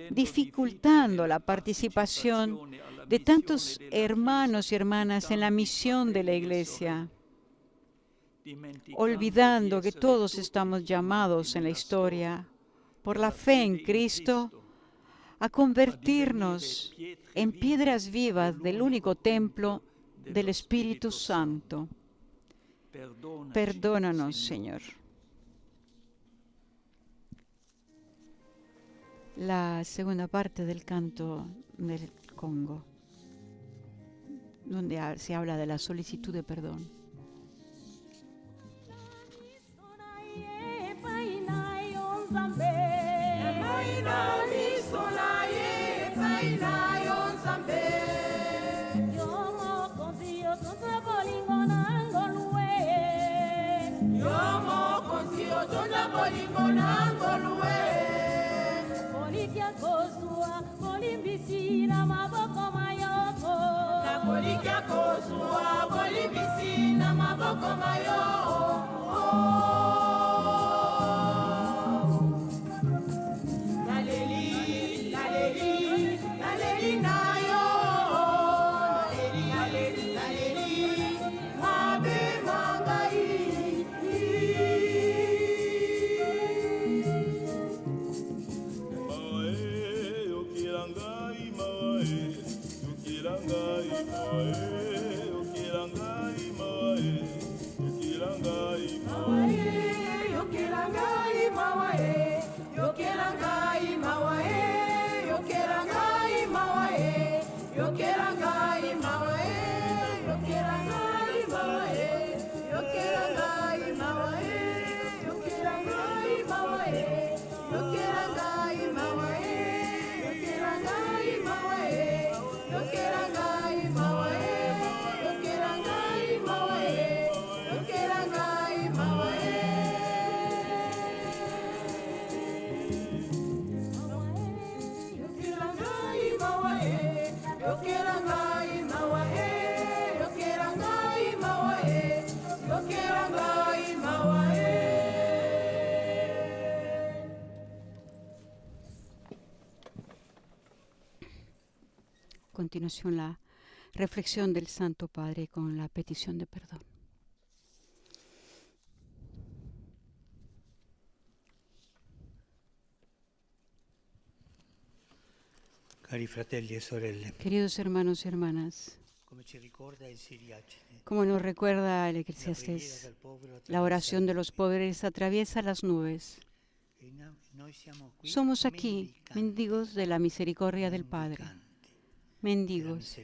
dificultando la participación de tantos hermanos y hermanas en la misión de la Iglesia, olvidando que todos estamos llamados en la historia, por la fe en Cristo, a convertirnos en piedras vivas del único templo del Espíritu Santo. Perdónanos, Señor. La segunda parte del canto del Congo, donde se habla de la solicitud de perdón. A continuación, la reflexión del Santo Padre con la petición de perdón. Cari fratelli e sorelle, queridos hermanos y hermanas, como nos recuerda el Eclesiastés, la oración de los pobres atraviesa las nubes. Somos aquí mendigos de la misericordia del Padre. Mendigos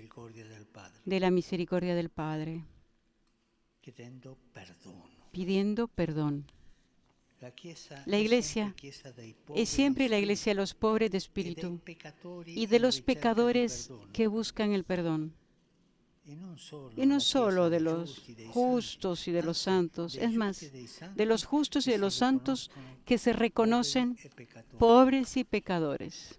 de la misericordia del Padre, pidiendo perdón. La Iglesia es siempre la Iglesia de los pobres de espíritu y de los pecadores que buscan el perdón. Y no solo de los justos y de los santos, es más, de los justos y de los santos que se reconocen pobres y pecadores.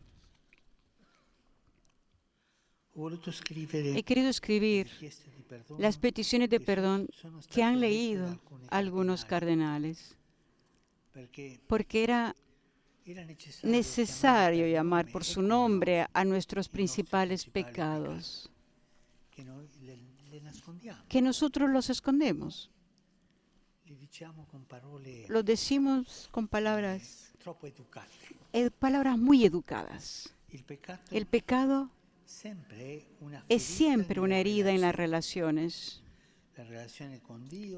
He querido escribir las peticiones de perdón que han leído algunos cardenales, porque era necesario llamar por su nombre a nuestros principales pecados, que nosotros los escondemos. Lo decimos con palabras muy educadas. El pecado es siempre una herida en las relaciones.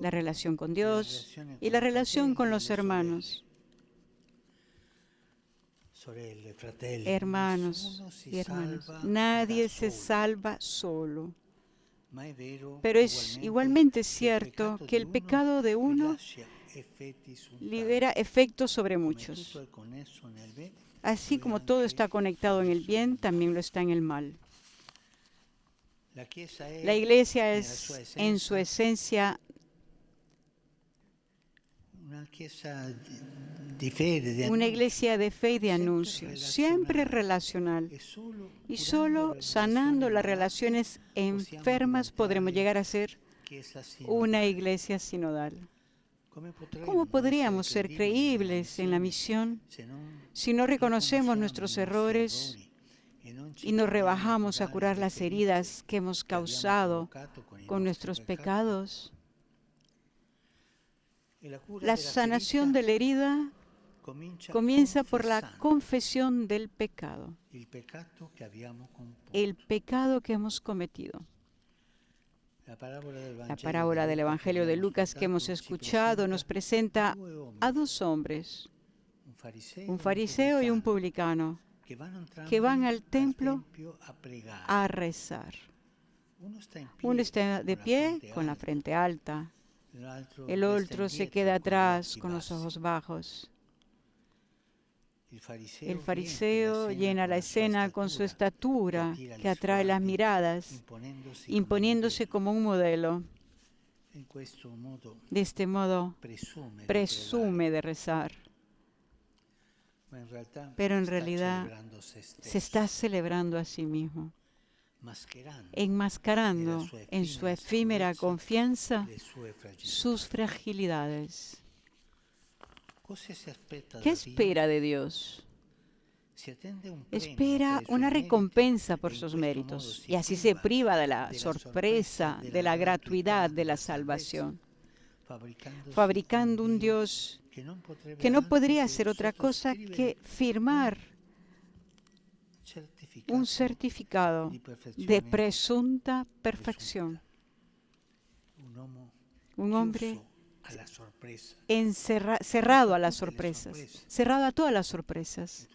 La relación con Dios y la relación con los hermanos. Hermanos y hermanas, nadie se salva solo. Pero es igualmente cierto que el pecado de uno libera efectos sobre muchos. Así como todo está conectado en el bien, también lo está en el mal. La Iglesia es, en su esencia, una iglesia de fe y de anuncio, siempre relacional. Y solo sanando las relaciones enfermas podremos llegar a ser una iglesia sinodal. ¿Cómo podríamos ser creíbles en la misión si no reconocemos nuestros errores y nos rebajamos a curar las heridas que hemos causado con nuestros pecados? La sanación de la herida comienza por la confesión del pecado, el pecado que hemos cometido. La parábola del Evangelio de Lucas que hemos escuchado nos presenta a dos hombres, un fariseo y un publicano, que van al templo a rezar. Uno está de pie con la frente alta, el otro se queda atrás con los ojos bajos. El fariseo llena la escena con su estatura, que atrae las miradas, imponiéndose como un modelo. De este modo, presume de rezar. Pero en realidad se está celebrando a sí mismo, enmascarando en su efímera confianza sus fragilidades. ¿Qué espera de Dios? Espera una recompensa por sus méritos y así se priva de la sorpresa, de la gratuidad de la salvación, fabricando un Dios que no podría hacer otra cosa que firmar un certificado de presunta perfección. Un hombre cerrado a las sorpresas, cerrado a todas las sorpresas,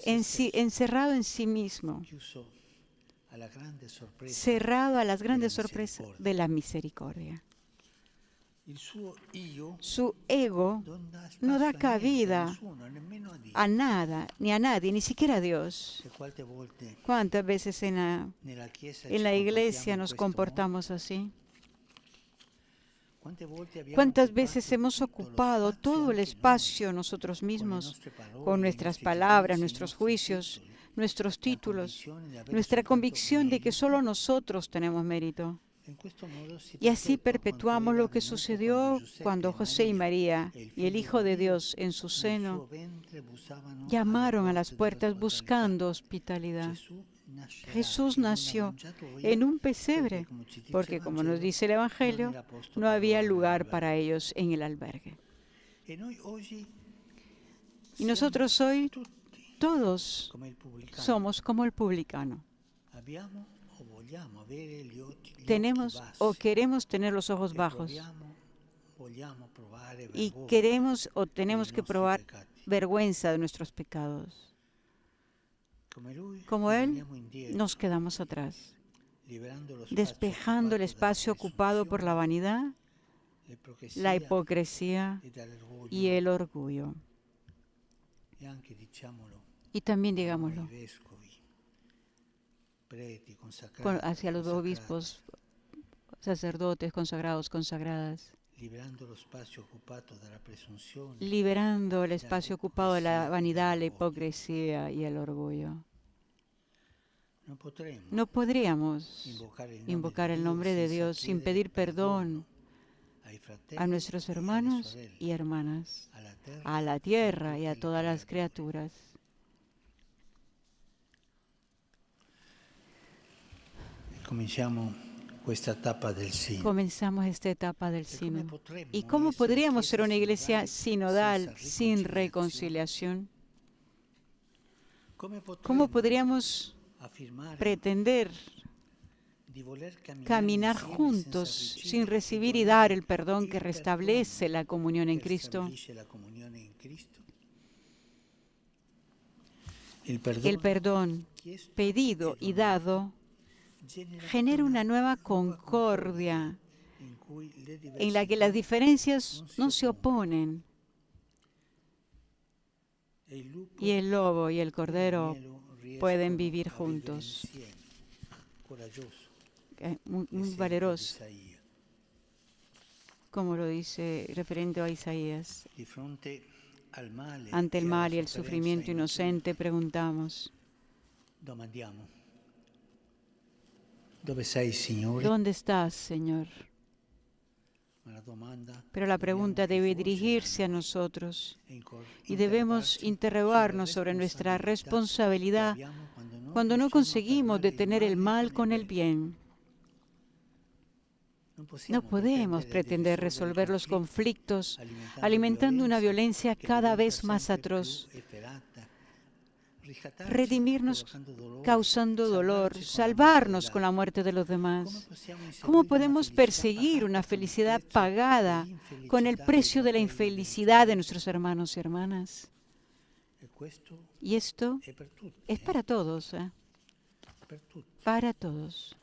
encerrado en sí mismo, cerrado a las grandes sorpresas de la misericordia. Su ego no da cabida a nada, ni a nadie, ni siquiera a Dios. ¿Cuántas veces en la iglesia nos comportamos así? ¿Cuántas veces hemos ocupado todo el espacio nosotros mismos con nuestras palabras, nuestros juicios, nuestros títulos, nuestra convicción de que solo nosotros tenemos mérito? Y así perpetuamos lo que sucedió cuando José y María y el Hijo de Dios en su seno llamaron a las puertas buscando hospitalidad. Jesús nació en un pesebre, porque como nos dice el Evangelio, no había lugar para ellos en el albergue. Y nosotros hoy, todos somos como el publicano. Tenemos o queremos tener los ojos bajos y queremos o tenemos que probar vergüenza de nuestros pecados. Como Él, nos quedamos atrás, despejando el espacio ocupado por la vanidad, la hipocresía y el orgullo. Y también digámoslo hacia los obispos, sacerdotes, consagrados, consagradas, liberando el espacio ocupado de la vanidad, la hipocresía y el orgullo. No podríamos invocar el nombre de Dios sin pedir perdón a nuestros hermanos y hermanas, a la tierra y a todas las criaturas. cominciamo questa tappa del Sino. Comenzamos esta etapa del sínodo. ¿Y cómo podríamos ser una iglesia sinodal sin reconciliación? ¿Cómo podríamos pretender caminar juntos sin recibir y dar el perdón que restablece la comunión en Cristo? El perdón pedido y dado genera una nueva concordia en la que las diferencias no se oponen y el lobo y el cordero pueden vivir juntos. Muy valeroso, como lo dice referente a Isaías. Ante el mal y el sufrimiento inocente preguntamos, ¿dónde estás, Señor? Pero la pregunta debe dirigirse a nosotros y debemos interrogarnos sobre nuestra responsabilidad cuando no conseguimos detener el mal con el bien. No podemos pretender resolver los conflictos alimentando una violencia cada vez más atroz, redimirnos causando dolor, salvarnos con la muerte de los demás. ¿Cómo podemos perseguir una felicidad pagada con el precio de la infelicidad de nuestros hermanos y hermanas? Y esto es para todos, para todos.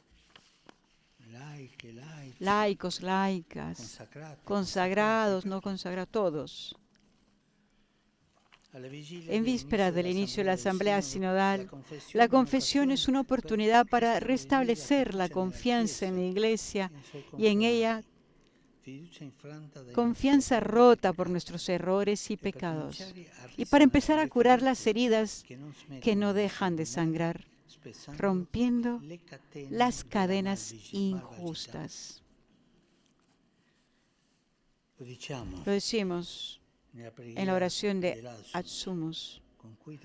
Laicos, laicas, consagrados, no consagrados, todos. En víspera del inicio de la Asamblea Sinodal, la confesión es una oportunidad para restablecer la confianza en la Iglesia y en ella confianza rota por nuestros errores y pecados, y para empezar a curar las heridas que no dejan de sangrar, rompiendo las injustas. Lo decimos en la oración de Ad Sumus,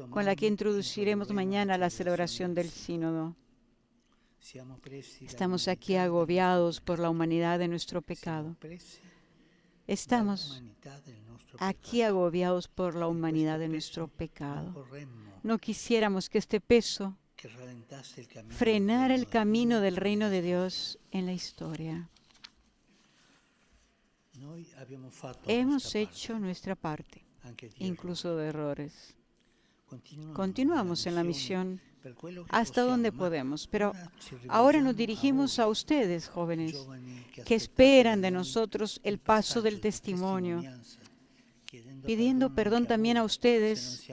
con la que introduciremos mañana la celebración del Sínodo. Estamos aquí agobiados por la humanidad de nuestro pecado. Estamos aquí agobiados por la humanidad de nuestro pecado. No quisiéramos que este peso frenara el camino del reino de Dios en la historia. Hemos hecho nuestra parte, incluso de errores. Continuamos en la misión hasta donde podemos, pero ahora nos dirigimos a ustedes, jóvenes, que esperan de nosotros el paso del testimonio, pidiendo perdón también a ustedes,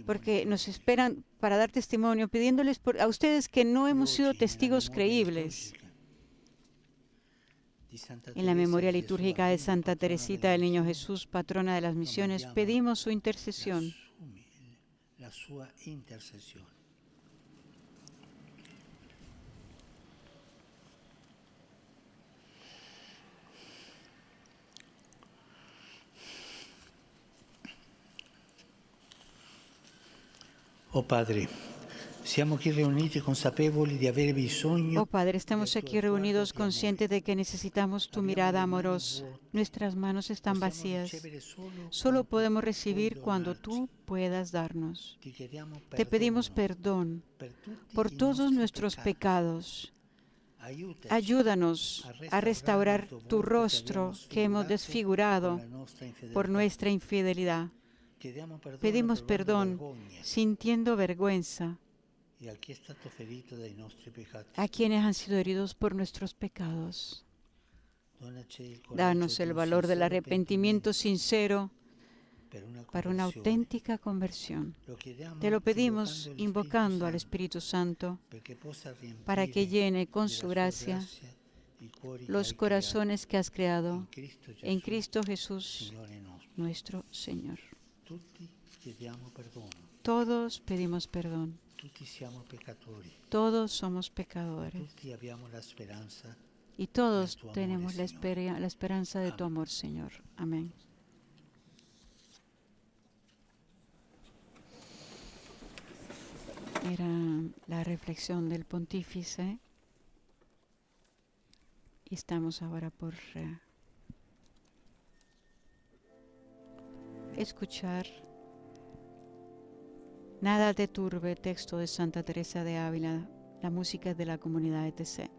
porque nos esperan para dar testimonio, pidiéndoles a ustedes que no hemos sido testigos creíbles. En la memoria litúrgica de Santa Teresita del Niño Jesús, patrona de las misiones, pedimos su intercesión. Oh Padre, siamo qui riuniti consapevoli di avere bisogno. Oh Padre, estamos aquí reunidos conscientes de que necesitamos tu mirada amorosa. Nuestras manos están vacías. Solo podemos recibir cuando tú puedas darnos. Te pedimos perdón por todos nuestros pecados. Ayúdanos a restaurar tu rostro que hemos desfigurado por nuestra infidelidad. Pedimos perdón sintiendo vergüenza a quienes han sido heridos por nuestros pecados. Danos el valor del arrepentimiento sincero para una auténtica conversión. Te lo pedimos invocando al Espíritu Santo para que llene con su gracia los corazones que has creado en Cristo Jesús, nuestro Señor. Todos pedimos perdón. Todos somos pecadores. Y todos tenemos la esperanza de tu amor, Señor. Amén. Era la reflexión del pontífice Y estamos ahora por escuchar Nada te turbe, texto de Santa Teresa de Ávila, la música de la comunidad ETC.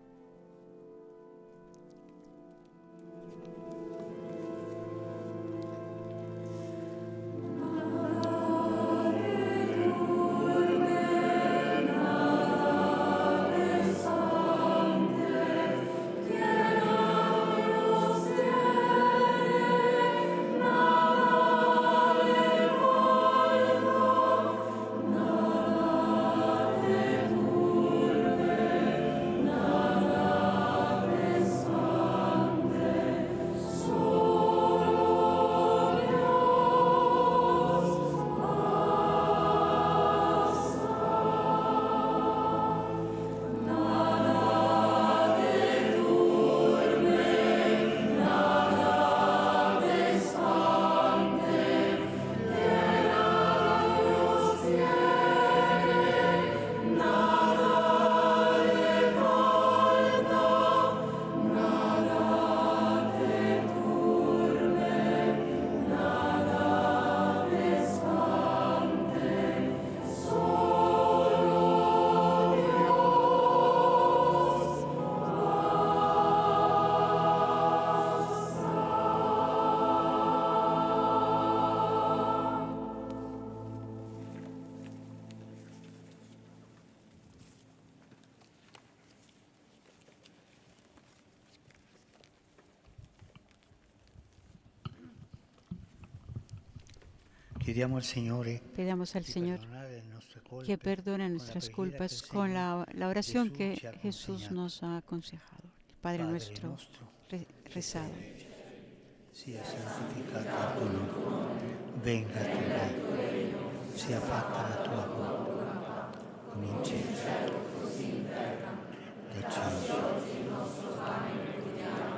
Pedamos al Señor que perdone nuestras culpas con la oración que Jesús nos ha aconsejado. El Padre nuestro rezado. Sia santificato il tuo nome, venga il tuo regno, sia fatta la tua volontà, come in cielo, così in terra. Dacci oggi il nostro pane quotidiano,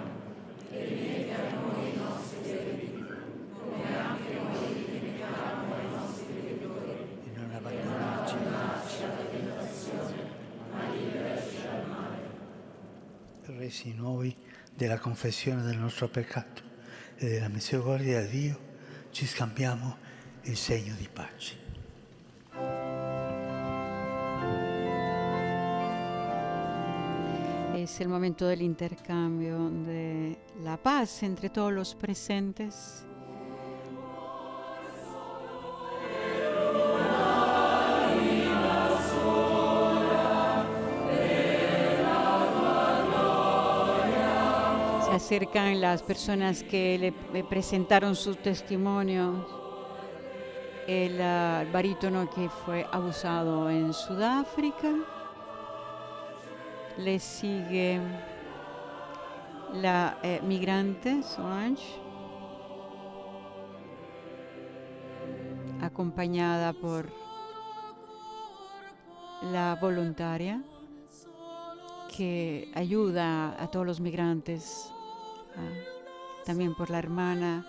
e rimetti a noi i nostri debiti, come anche noi rimettiamo ai nostri debitori. E non abbandonarci alla tentazione, ma liberaci dal male. Resi noi della confessione del nostro peccato e della misericordia di Dio, ci scambiamo il segno di pace. Es el momento del intercambio de la paz entre todos los presentes. Se acercan las personas que le presentaron sus testimonios. El barítono que fue abusado en Sudáfrica. Le sigue la migrante Solange, acompañada por la voluntaria que ayuda a todos los migrantes, también por la hermana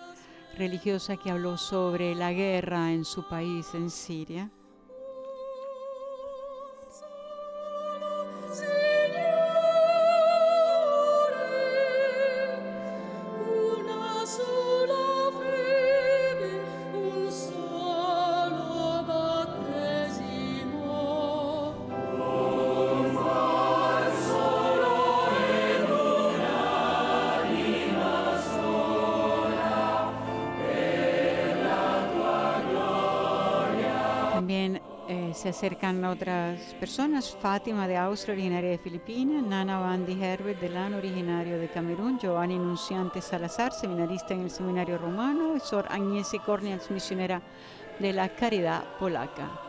religiosa que habló sobre la guerra en su país, en Siria. Se acercan otras personas: Fátima de Austria, originaria de Filipinas; Nana Bandy Herbert de Lano, originario de Camerún; Giovanni Nunciante Salazar, seminarista en el Seminario Romano; y Sor Agnese Cornials, misionera de la Caridad Polaca.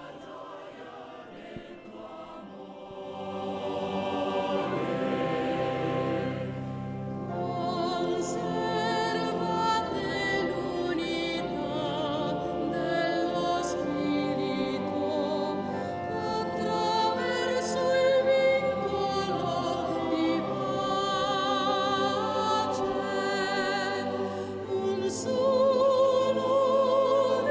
Solo Dio e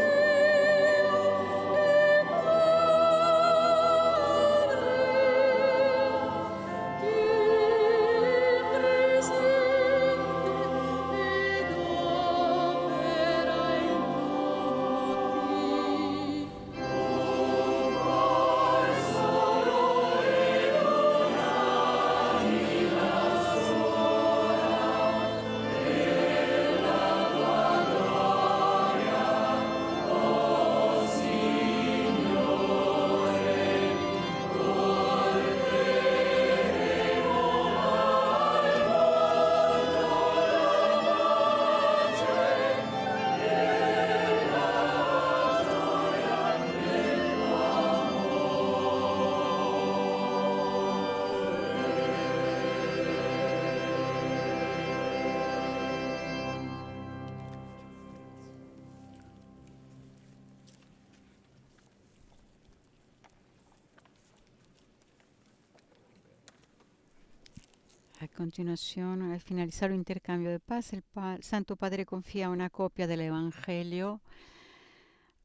A continuación, al finalizar el intercambio de paz, el Santo Padre confía una copia del Evangelio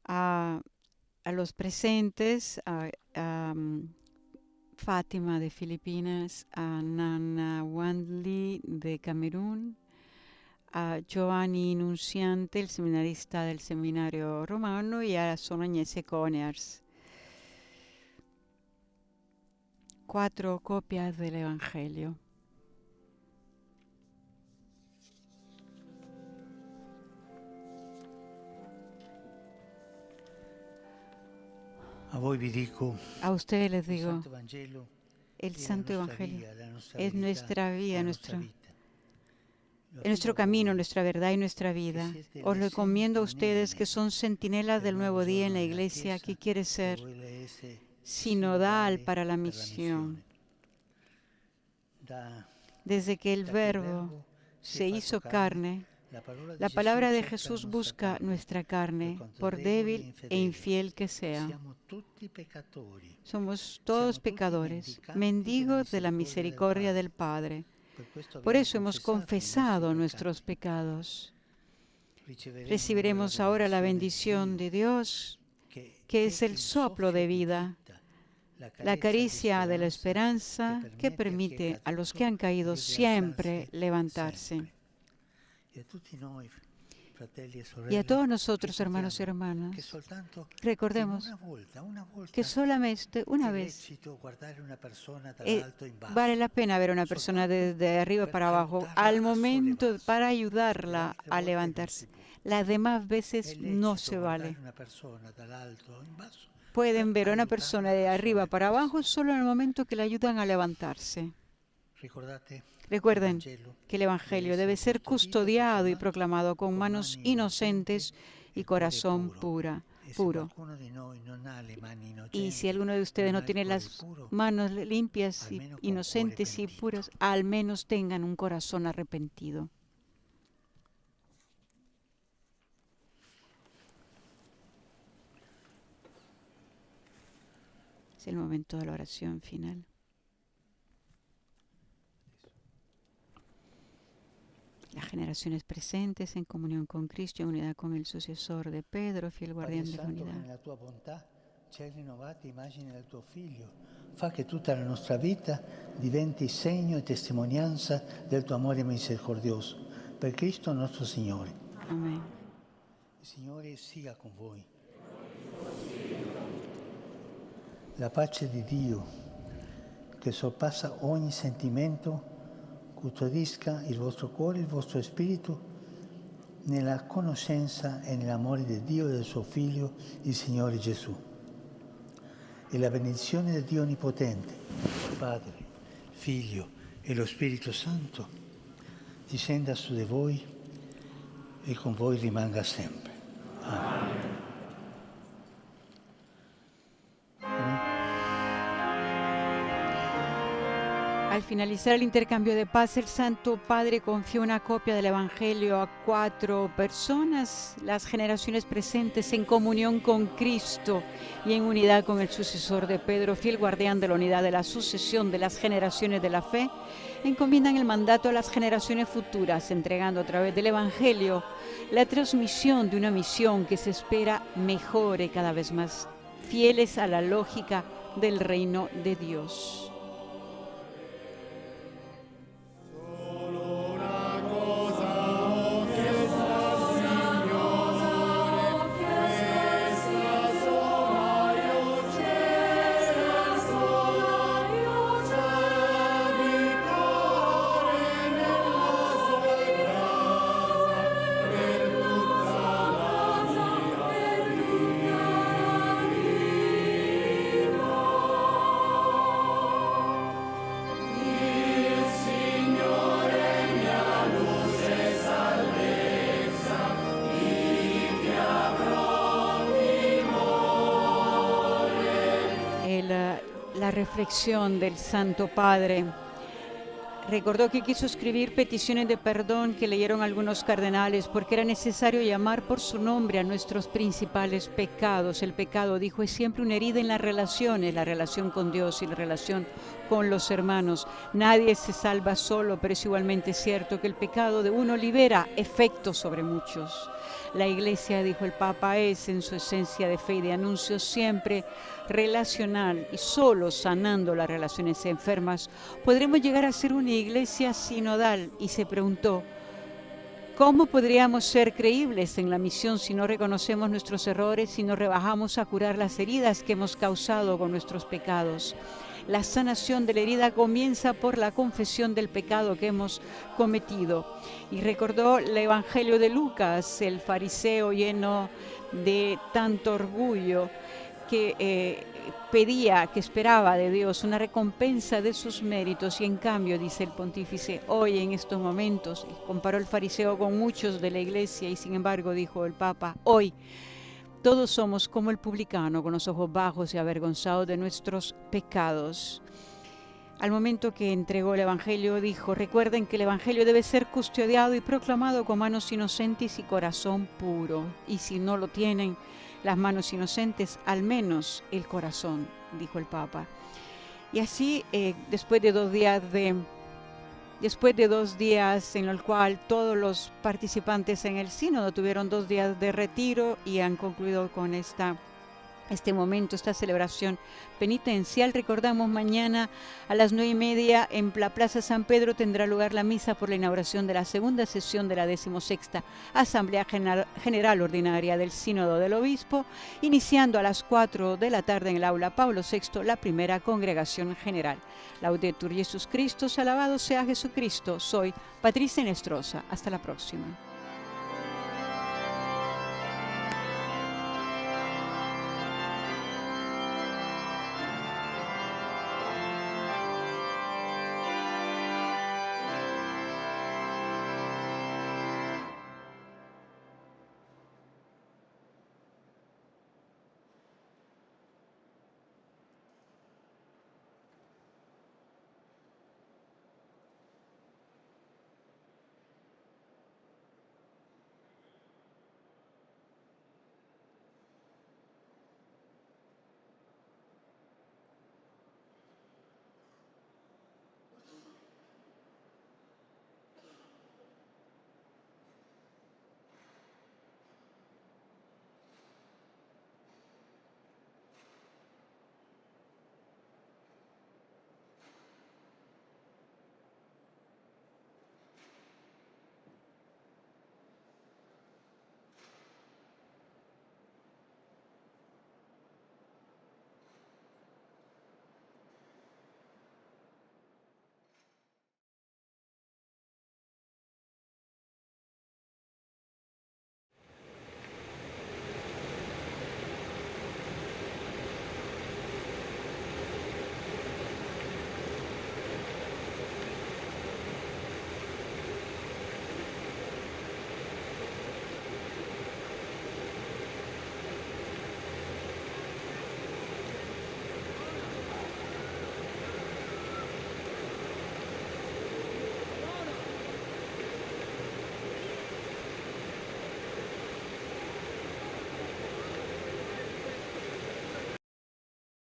a los presentes, a Fátima de Filipinas, a Nana Wandli de Camerún, a Giovanni Nunciante, el seminarista del Seminario Romano, y a Sor Agnese Coniars. 4 copias del Evangelio. A ustedes les digo, el Santo Evangelio es nuestra vida, nuestro camino, nuestra verdad y nuestra vida. Os lo encomiendo a ustedes que son centinelas del nuevo día en la Iglesia, que quiere ser sinodal para la misión. Desde que el Verbo se hizo carne, la palabra de Jesús busca nuestra carne, por débil e infiel que sea. Somos todos pecadores, mendigos de la misericordia del Padre. Por eso hemos confesado nuestros pecados. Recibiremos ahora la bendición de Dios, que es el soplo de vida, la caricia de la esperanza que permite a los que han caído siempre levantarse. Y a todos nosotros, hermanos y hermanas, recordemos que solamente una vez vale la pena ver a una persona desde arriba para abajo, al momento para ayudarla a levantarse. Las demás veces no se vale. Pueden ver a una persona de arriba para abajo solo en el momento que le ayudan a levantarse. Recuerden que el Evangelio debe ser custodiado y proclamado con manos inocentes y corazón puro. Y si alguno de ustedes no tiene las manos limpias, inocentes y puras, al menos tengan un corazón arrepentido. Es el momento de la oración final. Las generaciones presentes en comunión con Cristo, en unidad con el sucesor de Pedro, fiel guardián de la unidad. Nella tua bontà ci hai rinnovata immagine del tuo Figlio. Fa che tutta la nostra vita diventi segno e testimonianza del tuo amore misericordioso. Per Cristo nostro Signore. Amén. Il Signore sia con voi. La pace di Dio, che sorpassa ogni sentimento, custodisca il vostro cuore e il vostro spirito nella conoscenza e nell'amore di Dio e del suo Figlio, il Signore Gesù. E la benedizione di Dio Onnipotente, Padre, Figlio e lo Spirito Santo, discenda su di voi e con voi rimanga sempre. Amen. Al finalizar el intercambio de paz, el Santo Padre confió una copia del Evangelio a 4 personas, las generaciones presentes en comunión con Cristo y en unidad con el sucesor de Pedro, fiel guardián de la unidad de la sucesión de las generaciones de la fe, encomiendan el mandato a las generaciones futuras, entregando a través del Evangelio la transmisión de una misión que se espera mejore cada vez más, fieles a la lógica del reino de Dios. La reflexión del Santo Padre Recordó que quiso escribir peticiones de perdón que leyeron algunos cardenales porque era necesario llamar por su nombre a nuestros principales pecados. El pecado, dijo, es siempre una herida en las relaciones, la relación con Dios y la relación con los hermanos. Nadie se salva solo, pero es igualmente cierto que el pecado de uno libera efectos sobre muchos. La Iglesia, dijo el Papa, es en su esencia de fe y de anuncio siempre relacional, y solo sanando las relaciones enfermas podremos llegar a ser una Iglesia sinodal. Y se preguntó, ¿cómo podríamos ser creíbles en la misión si no reconocemos nuestros errores, si no rebajamos a curar las heridas que hemos causado con nuestros pecados? La sanación de la herida comienza por la confesión del pecado que hemos cometido. Y recordó el Evangelio de Lucas, el fariseo lleno de tanto orgullo que pedía, que esperaba de Dios una recompensa de sus méritos, y en cambio, dice el pontífice, hoy en estos momentos, y comparó el fariseo con muchos de la Iglesia, y sin embargo, dijo el Papa, hoy todos somos como el publicano, con los ojos bajos y avergonzados de nuestros pecados. Al momento que entregó el Evangelio, dijo, recuerden que el Evangelio debe ser custodiado y proclamado con manos inocentes y corazón puro. Y si no lo tienen las manos inocentes, al menos el corazón, dijo el Papa. Y así, después de 2 días en el cual todos los participantes en el sínodo tuvieron 2 días de retiro y han concluido con este momento, esta celebración penitencial. Recordamos, mañana a las 9:30 en la Plaza San Pedro tendrá lugar la misa por la inauguración de la segunda sesión de la 16ª Asamblea General Ordinaria del Sínodo del Obispo, iniciando a las 4 de la tarde en el aula Pablo VI la primera congregación general. Laudetur Jesus Christus, alabado sea Jesucristo. Soy Patricia Nestrosa. Hasta la próxima.